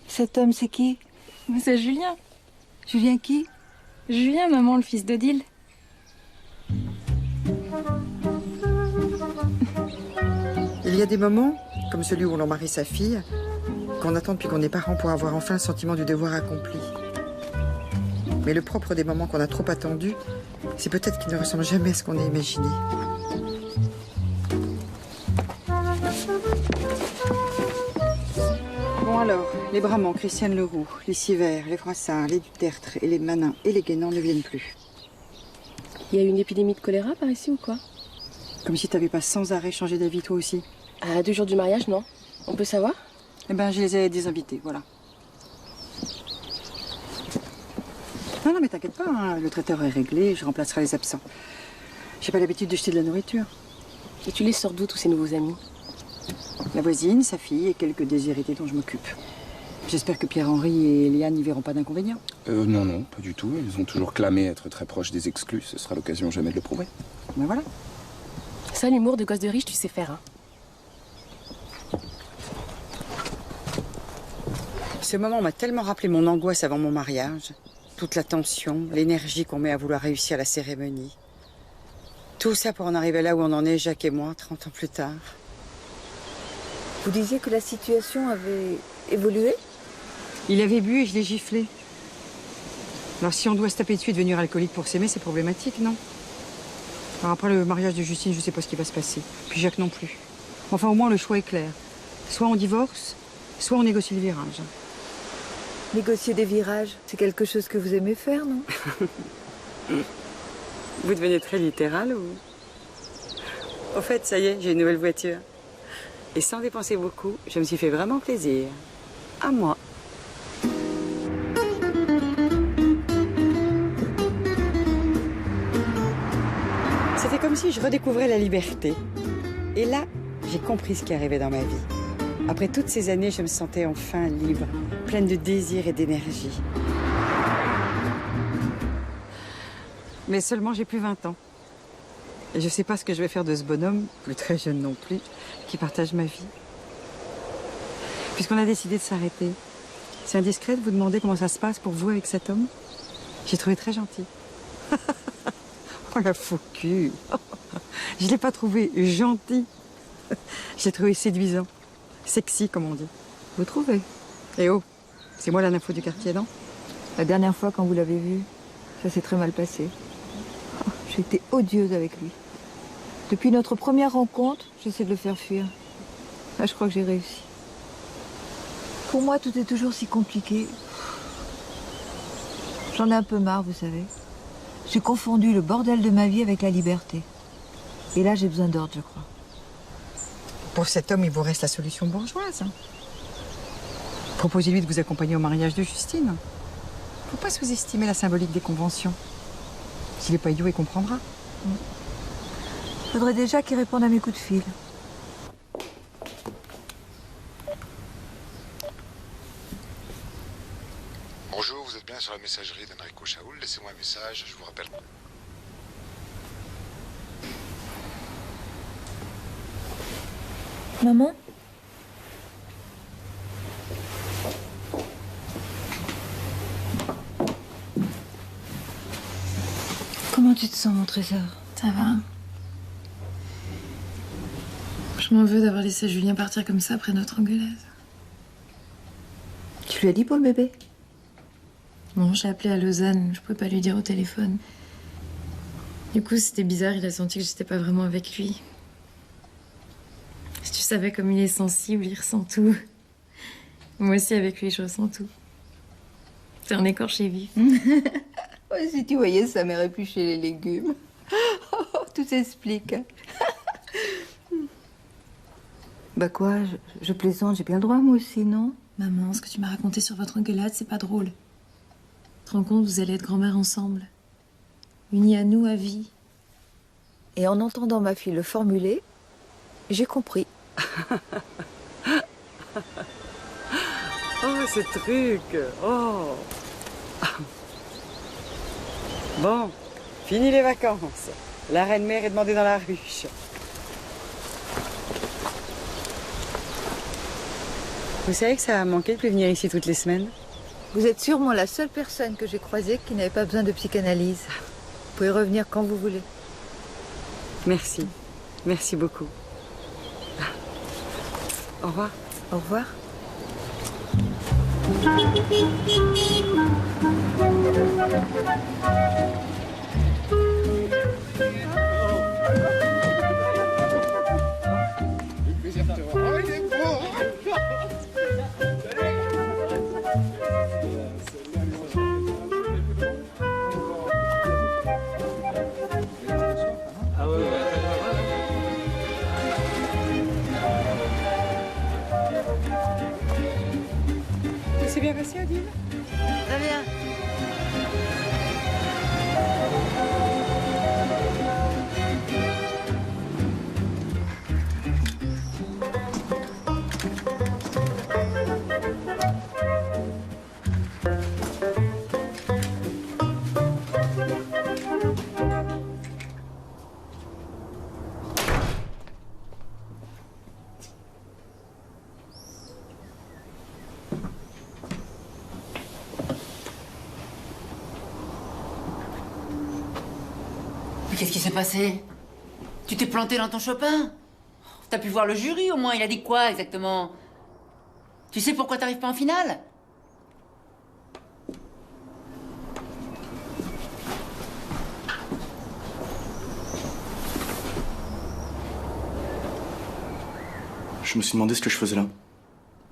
Cet homme, c'est qui? C'est Julien. Julien qui? Julien, maman, le fils d'Odile. Il y a des moments, comme celui où l'on marie sa fille, qu'on attend depuis qu'on est parent pour avoir enfin le sentiment du devoir accompli. Mais le propre des moments qu'on a trop attendus, c'est peut-être qu'ils ne ressemblent jamais à ce qu'on a imaginé. Bon alors, les Bramants, Christiane Leroux, les Sivert, les Froissart, les Dutertre et les Manin et les Guénan ne viennent plus. Il y a une épidémie de choléra par ici ou quoi? Comme si t'avais pas sans arrêt changé d'avis toi aussi. À 2 jours du mariage, non? On peut savoir? Eh ben, je les ai désinvités, voilà. Non, mais t'inquiète pas, hein, le traiteur est réglé, je remplacerai les absents. J'ai pas l'habitude de jeter de la nourriture. Et tu les sors d'où, tous ces nouveaux amis? La voisine, sa fille et quelques déshérités dont je m'occupe. J'espère que Pierre-Henri et Eliane n'y verront pas d'inconvénients. Non, pas du tout. Ils ont toujours clamé être très proches des exclus. Ce sera l'occasion jamais de le prouver. Ben voilà. Ça, l'humour de gosse de riche, tu sais faire, hein? Ce moment m'a tellement rappelé mon angoisse avant mon mariage. Toute la tension, l'énergie qu'on met à vouloir réussir la cérémonie. Tout ça pour en arriver là où on en est, Jacques et moi, 30 ans plus tard. Vous disiez que la situation avait évolué? Il avait bu et je l'ai giflé. Alors si on doit se taper dessus et devenir alcoolique pour s'aimer, c'est problématique, non? Alors après le mariage de Justine, je sais pas ce qui va se passer. Puis Jacques non plus. Enfin au moins le choix est clair. Soit on divorce, soit on négocie le virage. Négocier des virages, c'est quelque chose que vous aimez faire, non? Vous devenez très littéral ou... Au fait, ça y est, j'ai une nouvelle voiture. Et sans dépenser beaucoup, je me suis fait vraiment plaisir. À moi. C'était comme si je redécouvrais la liberté. Et là, j'ai compris ce qui arrivait dans ma vie. Après toutes ces années, je me sentais enfin libre, pleine de désir et d'énergie. Mais seulement j'ai plus 20 ans. Et je sais pas ce que je vais faire de ce bonhomme, plus très jeune non plus, qui partage ma vie. Puisqu'on a décidé de s'arrêter, c'est indiscret de vous demander comment ça se passe pour vous avec cet homme? J'ai trouvé très gentil. Oh la faux cul. Je l'ai pas trouvé gentil. Je l'ai trouvé séduisant. Sexy, comme on dit. Vous trouvez? Eh oh, c'est moi la nympho du quartier, non? La dernière fois, quand vous l'avez vu, ça s'est très mal passé. Oh, j'ai été odieuse avec lui. Depuis notre première rencontre, j'essaie de le faire fuir. Là, je crois que j'ai réussi. Pour moi, tout est toujours si compliqué. J'en ai un peu marre, vous savez. J'ai confondu le bordel de ma vie avec la liberté. Et là, j'ai besoin d'ordre, je crois. Pour cet homme, il vous reste la solution bourgeoise. Proposez-lui de vous accompagner au mariage de Justine. Faut pas sous-estimer la symbolique des conventions. S'il n'est pas idiot, il comprendra. Faudrait déjà qu'il réponde à mes coups de fil. Bonjour, vous êtes bien sur la messagerie d'Enrico Shaoul. Laissez-moi un message, je vous rappelle. Maman? Comment tu te sens, mon trésor? Ça va. Je m'en veux d'avoir laissé Julien partir comme ça après notre engueulade. Tu lui as dit pour le bébé? Bon, j'ai appelé à Lausanne, je pouvais pas lui dire au téléphone. Du coup, c'était bizarre, il a senti que j'étais pas vraiment avec lui. Si tu savais comme il est sensible, il ressent tout. Moi aussi, avec lui, je ressens tout. C'est un écorché vif. Oh, si tu voyais sa mère éplucher les légumes. Tout s'explique. Bah quoi, je plaisante, j'ai bien le droit moi aussi, non? Maman, ce que tu m'as raconté sur votre engueulade, c'est pas drôle. Tu te rends compte, vous allez être grand-mère ensemble. Unis à nous à vie. Et en entendant ma fille le formuler, j'ai compris. Oh, ce truc. Oh. Bon, fini les vacances. La reine-mère est demandée dans la ruche. Vous savez que ça a manqué de plus venir ici toutes les semaines? Vous êtes sûrement la seule personne que j'ai croisée qui n'avait pas besoin de psychanalyse. Vous pouvez revenir quand vous voulez. Merci. Merci beaucoup. Au revoir. Au revoir. Tout s'est bien passé, Odile? Très bien. Mais qu'est-ce qui s'est passé? Tu t'es planté dans ton Chopin? T'as pu voir le jury au moins, il a dit quoi exactement? Tu sais pourquoi t'arrives pas en finale? Je me suis demandé ce que je faisais là.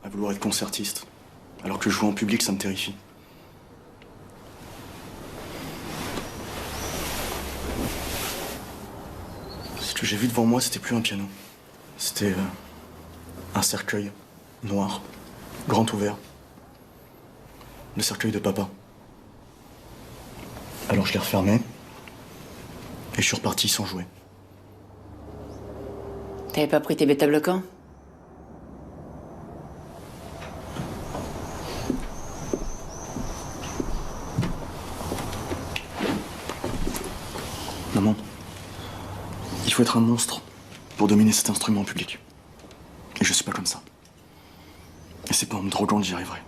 À vouloir être concertiste. Alors que jouer en public, ça me terrifie. Ce que j'ai vu devant moi, c'était plus un piano. C'était un cercueil noir, grand ouvert. Le cercueil de papa. Alors je l'ai refermé et je suis reparti sans jouer. T'avais pas pris tes bêta-bloquants? Maman, il faut être un monstre pour dominer cet instrument en public. Et je suis pas comme ça. Et c'est pas en me droguant que j'y arriverai.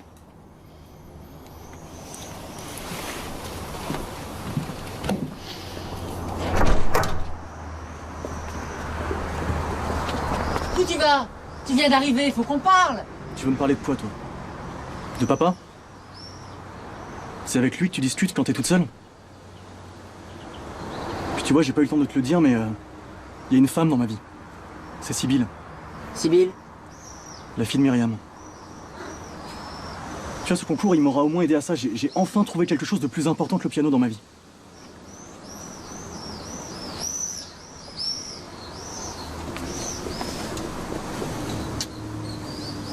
Où tu vas? Tu viens d'arriver, faut qu'on parle. Tu veux me parler de quoi, toi? De papa? C'est avec lui que tu discutes quand t'es toute seule? Puis tu vois, j'ai pas eu le temps de te le dire, mais il y a une femme dans ma vie. C'est Sibylle. Sibylle? La fille de Myriam. Tu vois, ce concours, il m'aura au moins aidé à ça. J'ai enfin trouvé quelque chose de plus important que le piano dans ma vie.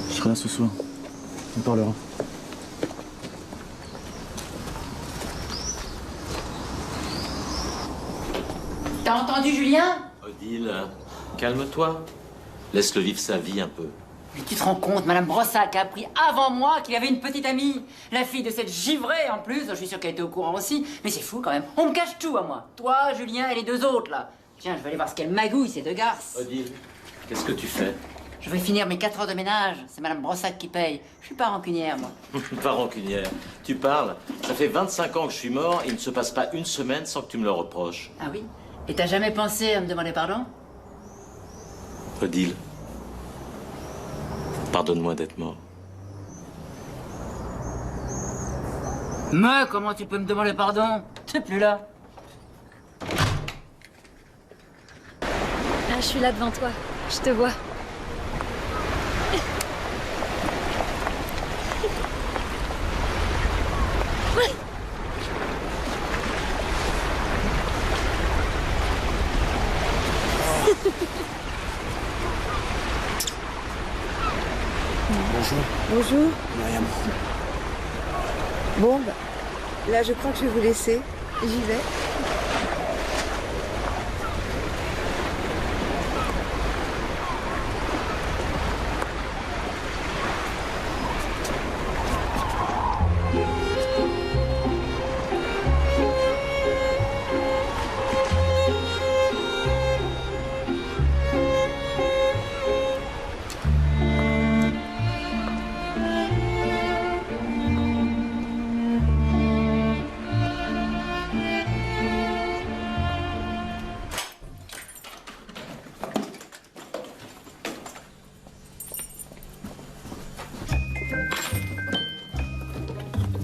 Je serai là ce soir. On parlera. T'as entendu, Julien? Odile, calme-toi. Laisse-le vivre sa vie un peu. Mais tu te rends compte, Madame Brossac a appris avant moi qu'il avait une petite amie. La fille de cette givrée, en plus. Je suis sûre qu'elle était au courant aussi. Mais c'est fou, quand même. On me cache tout, à moi. Toi, Julien et les deux autres, là. Tiens, je vais aller voir ce qu'elle magouille, ces deux garces. Odile, qu'est-ce que tu fais? Je vais finir mes 4 heures de ménage. C'est Madame Brossac qui paye. Je suis pas rancunière, moi. Pas rancunière. Tu parles. Ça fait 25 ans que je suis mort et il ne se passe pas une semaine sans que tu me le reproches. Ah oui? Et t'as jamais pensé à me demander pardon? Odile, pardonne-moi d'être mort. Mais comment tu peux me demander pardon? T'es plus là. Ah, je suis là devant toi. Je te vois. Bonjour. Myriam. Bon, bah, là, je crois que je vais vous laisser. J'y vais.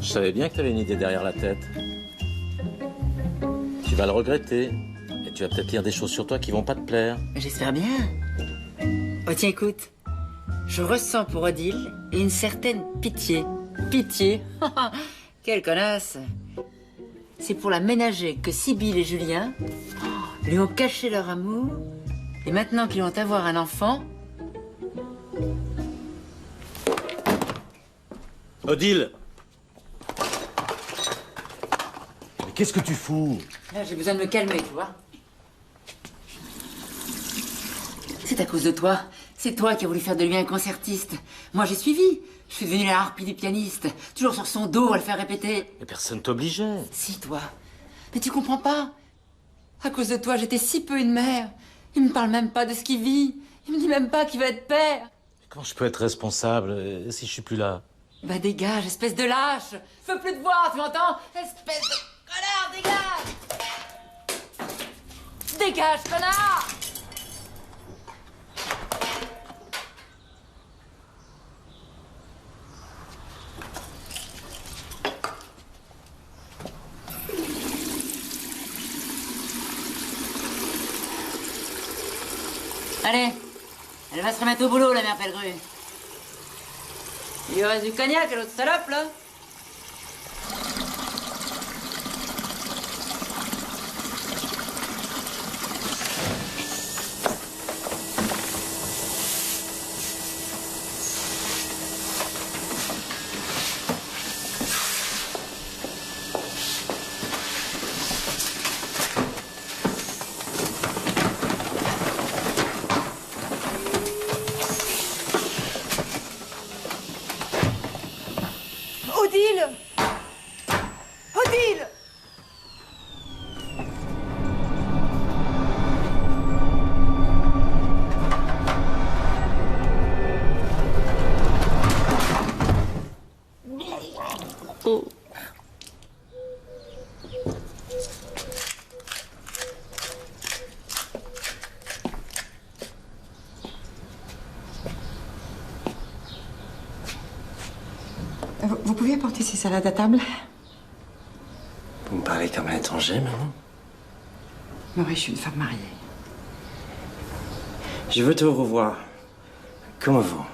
Je savais bien que tu avais une idée derrière la tête. Tu vas le regretter. Et tu vas peut-être lire des choses sur toi qui vont pas te plaire. J'espère bien. Oh tiens, écoute. Je ressens pour Odile une certaine pitié. Pitié. Quelle connasse. C'est pour la ménager que Sibylle et Julien lui ont caché leur amour. Et maintenant qu'ils vont avoir un enfant... Odile! Mais qu'est-ce que tu fous? Là, j'ai besoin de me calmer, tu vois. C'est à cause de toi. C'est toi qui as voulu faire de lui un concertiste. Moi, j'ai suivi. Je suis devenue la harpie du pianiste. Toujours sur son dos à le faire répéter. Mais personne t'obligeait. Si, toi. Mais tu comprends pas. À cause de toi, j'étais si peu une mère. Il me parle même pas de ce qu'il vit. Il me dit même pas qu'il va être père. Comment je peux être responsable si je suis plus là? Bah dégage, espèce de lâche. Je veux plus te voir, tu m'entends? Espèce de connard, dégage. Dégage, connard. Allez, elle va se remettre au boulot, la mère Pellegru. Il lui reste du cognac à l'autre salope, là. Odile! Odile! Vous pouvez apporter ces salades à table? Vous me parlez comme un étranger, maman? Oui, je suis une femme mariée. Je veux te revoir. Comme avant.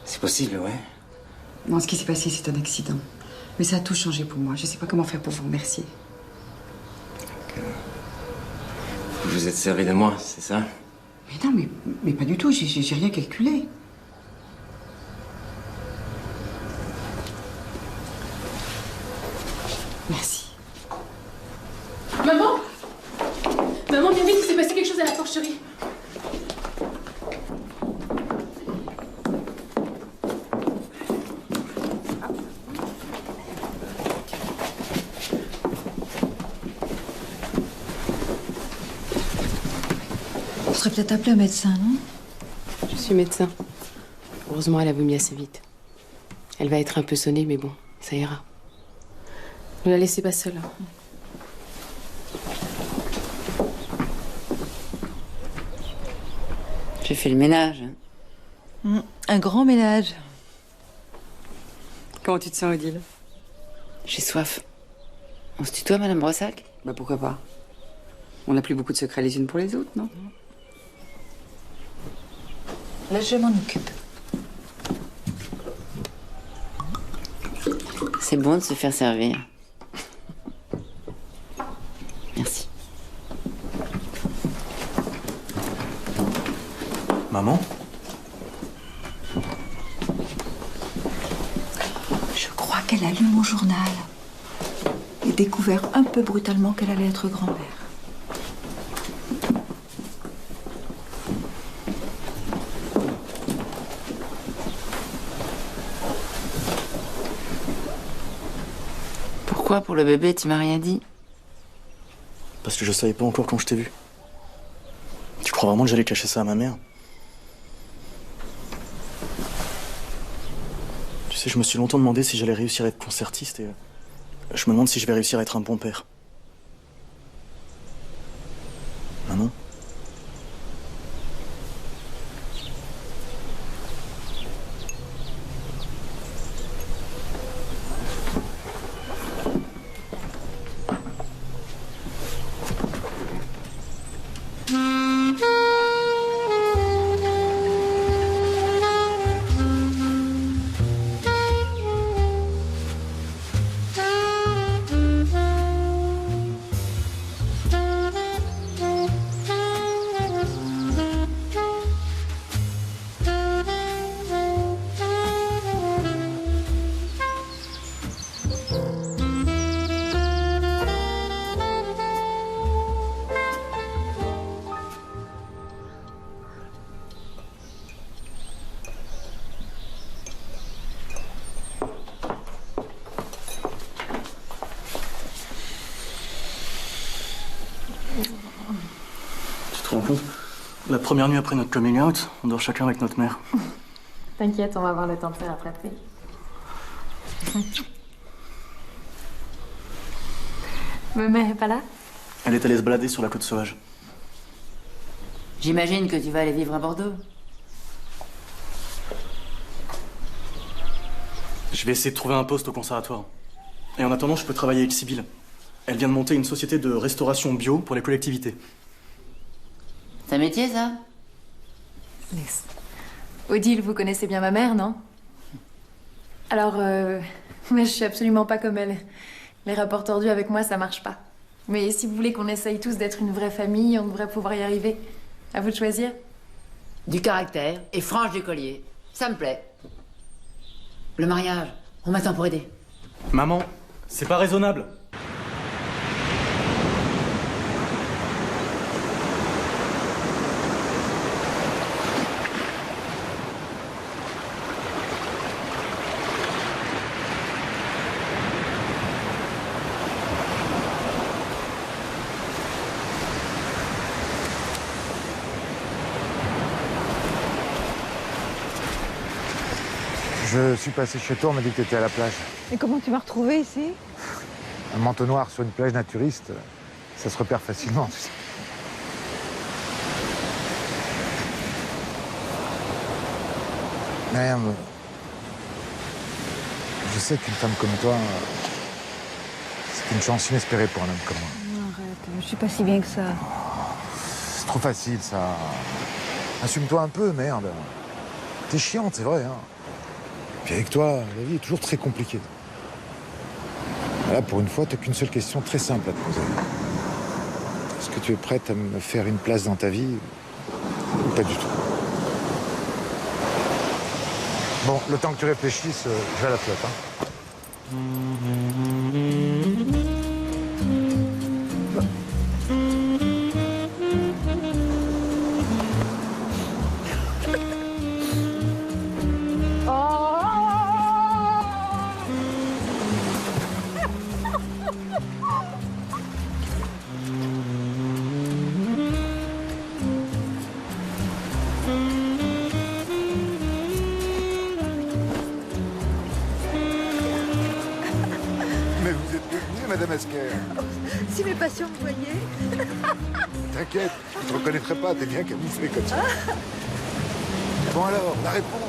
C'est possible, ouais? Non, ce qui s'est passé, c'est un accident. Mais ça a tout changé pour moi. Je sais pas comment faire pour vous remercier. Vous vous êtes servi de moi, c'est ça? Mais non, mais pas du tout. J'ai rien calculé. Merci. Maman! Maman, viens vite, il s'est passé quelque chose à la porcherie. On serait peut-être appelé un médecin, non? Je suis médecin. Heureusement, elle a vomi assez vite. Elle va être un peu sonnée, mais bon, ça ira. Ne la laissez pas seule. J'ai fait le ménage. Un grand ménage. Comment tu te sens, Odile? J'ai soif. On se tutoie, Madame Brossac? Bah pourquoi pas? On n'a plus beaucoup de secrets les unes pour les autres, non? Là, je m'en occupe. C'est bon de se faire servir. Merci. Maman? lu mon journal et découvert un peu brutalement qu'elle allait être grand-mère. Pourquoi pour le bébé, tu m'as rien dit? Parce que je savais pas encore quand je t'ai vu. Tu crois vraiment que j'allais cacher ça à ma mère? Tu sais, je me suis longtemps demandé si j'allais réussir à être concertiste et je me demande si je vais réussir à être un bon père. Maman? Tu te rends compte? La première nuit après notre coming out, on dort chacun avec notre mère. T'inquiète, on va avoir le temps de se rattraper. Ma mère est pas là? Elle est allée se balader sur la côte sauvage. J'imagine que tu vas aller vivre à Bordeaux. Je vais essayer de trouver un poste au conservatoire. Et en attendant, je peux travailler avec Sybille. Elle vient de monter une société de restauration bio pour les collectivités. C'est un métier, ça? Laisse. Odile, vous connaissez bien ma mère, non? Alors, moi, je suis absolument pas comme elle. Les rapports tordus avec moi, ça marche pas. Mais si vous voulez qu'on essaye tous d'être une vraie famille, on devrait pouvoir y arriver. À vous de choisir. Du caractère et franche du collier. Ça me plaît. Le mariage, on m'attend pour aider. Maman, c'est pas raisonnable. Je suis passé chez toi, on m'a dit que tu étais à la plage. Et comment tu m'as retrouvé ici? Un manteau noir sur une plage naturiste, ça se repère facilement, tu sais. Merde. Je sais qu'une femme comme toi, c'est une chance inespérée pour un homme comme moi. Arrête, je suis pas si bien que ça. C'est trop facile, ça. Assume-toi un peu, merde. T'es chiante, c'est vrai, hein. Puis avec toi, la vie est toujours très compliquée. Là, pour une fois, t'as qu'une seule question très simple à te poser. Est-ce que tu es prête à me faire une place dans ta vie ou pas du tout? Bon, le temps que tu réfléchisses, je vais à la flotte, hein. Mais vous êtes devenue, Madame Asker. Si mes patients me voyaient. T'inquiète, je ne te reconnaîtrais pas, t'es bien camouflée comme ça. Bon alors, la réponse.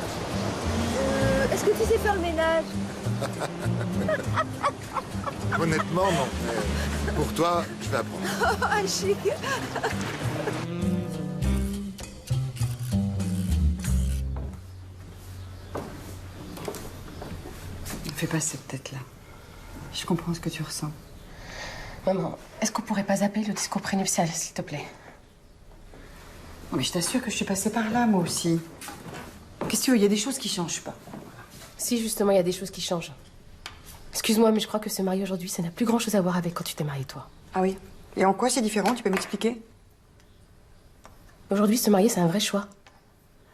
Est-ce que tu sais faire le ménage? Honnêtement, non. Mais pour toi, je vais apprendre. Ah, chic. Ne fais pas cette tête-là. Je comprends ce que tu ressens. Maman, est-ce qu'on pourrait pas zapper le discours prénuptial, s'il te plaît? Oh, mais je t'assure que je suis passée par là, moi aussi. Qu'est-ce que tu veux? Il y a des choses qui changent pas. Si, justement, il y a des choses qui changent. Excuse-moi, mais je crois que se marier aujourd'hui, ça n'a plus grand-chose à voir avec quand tu t'es marié, toi. Ah oui? Et en quoi c'est différent? Tu peux m'expliquer? Aujourd'hui, se marier, c'est un vrai choix.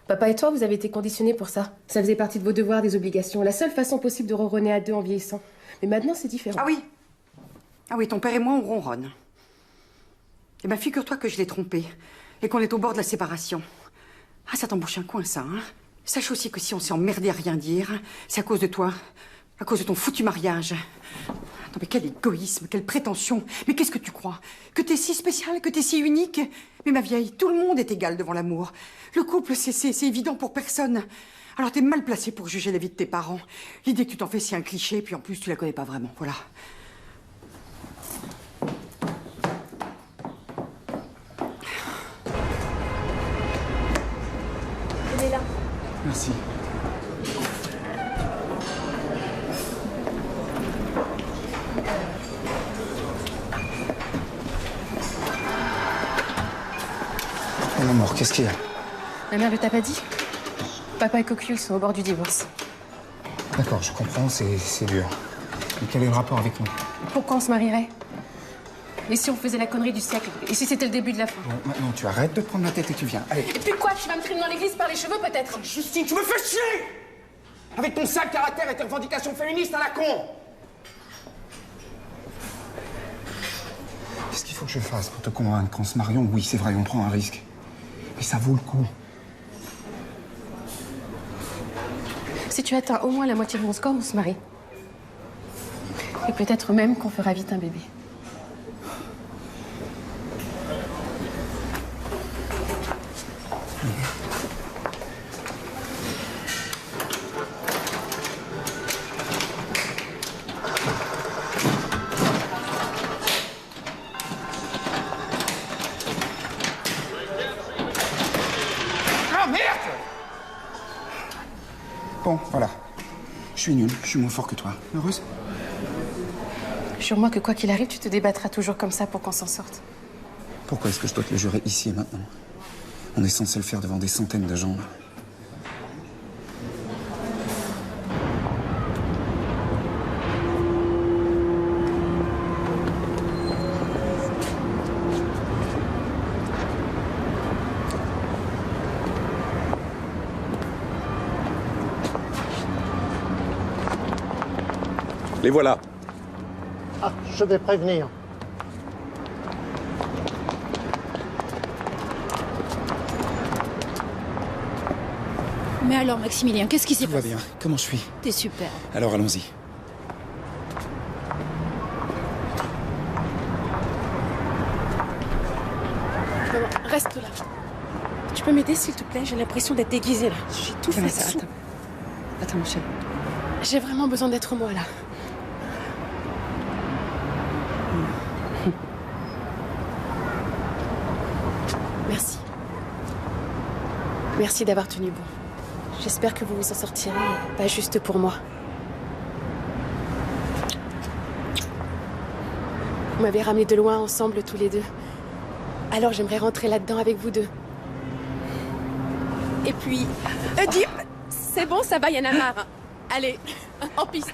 Papa et toi, vous avez été conditionnés pour ça. Ça faisait partie de vos devoirs, des obligations. La seule façon possible de ronronner à deux en vieillissant. Mais maintenant, c'est différent. Ah oui? Ah oui, ton père et moi, on ronronne. Eh ben, figure-toi que je l'ai trompé. Et qu'on est au bord de la séparation. Ah, ça t'embouche un coin, ça, hein? Sache aussi que si on s'est emmerdé à rien dire, c'est à cause de toi. À cause de ton foutu mariage. Non mais quel égoïsme, quelle prétention. Mais qu'est-ce que tu crois? Que t'es si spéciale, que t'es si unique? Mais ma vieille, tout le monde est égal devant l'amour. Le couple, c'est évident pour personne. Alors t'es mal placée pour juger la vie de tes parents. L'idée que tu t'en fais, c'est un cliché, puis en plus tu la connais pas vraiment, voilà. Elle est là. Merci. Mon amour, qu'est-ce qu'il y a? Ma mère ne t'a pas dit? Papa et Cocu sont au bord du divorce. D'accord, je comprends, c'est dur. Mais quel est le rapport avec nous? Pourquoi on se marierait? Et si on faisait la connerie du siècle? Et si c'était le début de la fin? Bon, maintenant, tu arrêtes de prendre la tête et tu viens. Allez. Et puis quoi? Tu vas me traîner dans l'église par les cheveux, peut-être? Justine, tu me fais chier! Avec ton sale caractère et tes revendications féministes à la con! Qu'est-ce qu'il faut que je fasse pour te convaincre qu'en se mariant, oui, c'est vrai, on prend un risque. Mais ça vaut le coup. Si tu atteins au moins la moitié de mon score, on se marie. Et peut-être même qu'on fera vite un bébé. Ah merde! Bon, voilà. Je suis nul, je suis moins fort que toi. Heureuse? Jure-moi que quoi qu'il arrive, tu te débattras toujours comme ça pour qu'on s'en sorte. Pourquoi est-ce que je dois te le jurer ici et maintenant? On est censé le faire devant des centaines de gens. Les voilà. Ah, je vais prévenir. Mais alors, Maximilien, qu'est-ce qui s'est Tout va passé? bien. Comment je suis? T'es super. Alors allons-y. Maman, reste là. Tu peux m'aider, s'il te plaît? J'ai l'impression d'être déguisée, là. J'ai tout fait sous. Attends, mon chéri. J'ai vraiment besoin d'être moi, là. Merci. Merci d'avoir tenu bon. J'espère que vous vous en sortirez, pas juste pour moi. Vous m'avez ramené de loin ensemble tous les deux. Alors j'aimerais rentrer là-dedans avec vous deux. Et puis... Oedipe, c'est bon, ça va, y en a marre. Hein. Allez, en piste.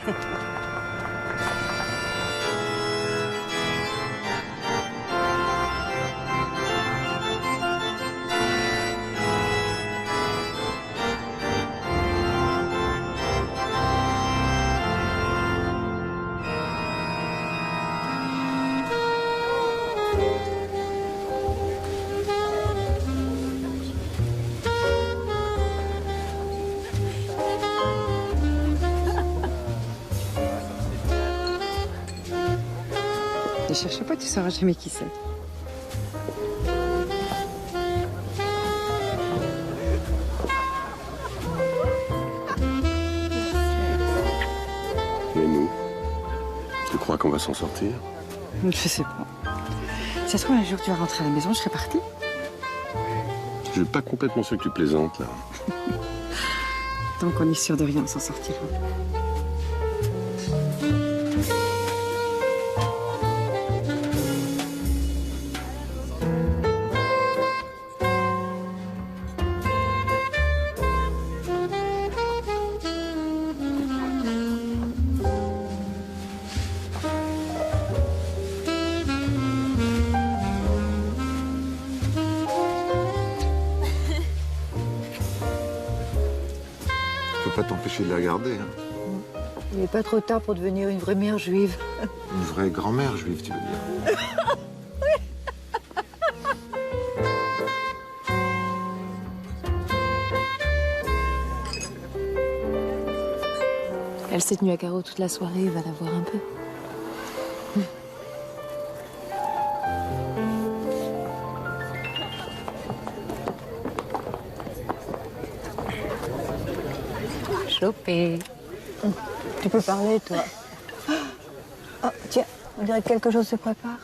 Ne cherche pas, tu sauras jamais qui c'est. Mais nous, tu crois qu'on va s'en sortir? Je sais pas. Ça se trouve, un jour, tu vas rentrer à la maison, je serai partie. Je suis pas complètement sûr que tu plaisantes, là. Tant qu'on est sûr de rien, on s'en sortira. pas t'empêcher de la garder. Hein. Il n'est pas trop tard pour devenir une vraie mère juive. Une vraie grand-mère juive, tu veux dire. Elle s'est tenue à carreau toute la soirée, va la voir un peu. Chopé. Tu peux parler, toi. Oh, tiens, on dirait que quelque chose se prépare.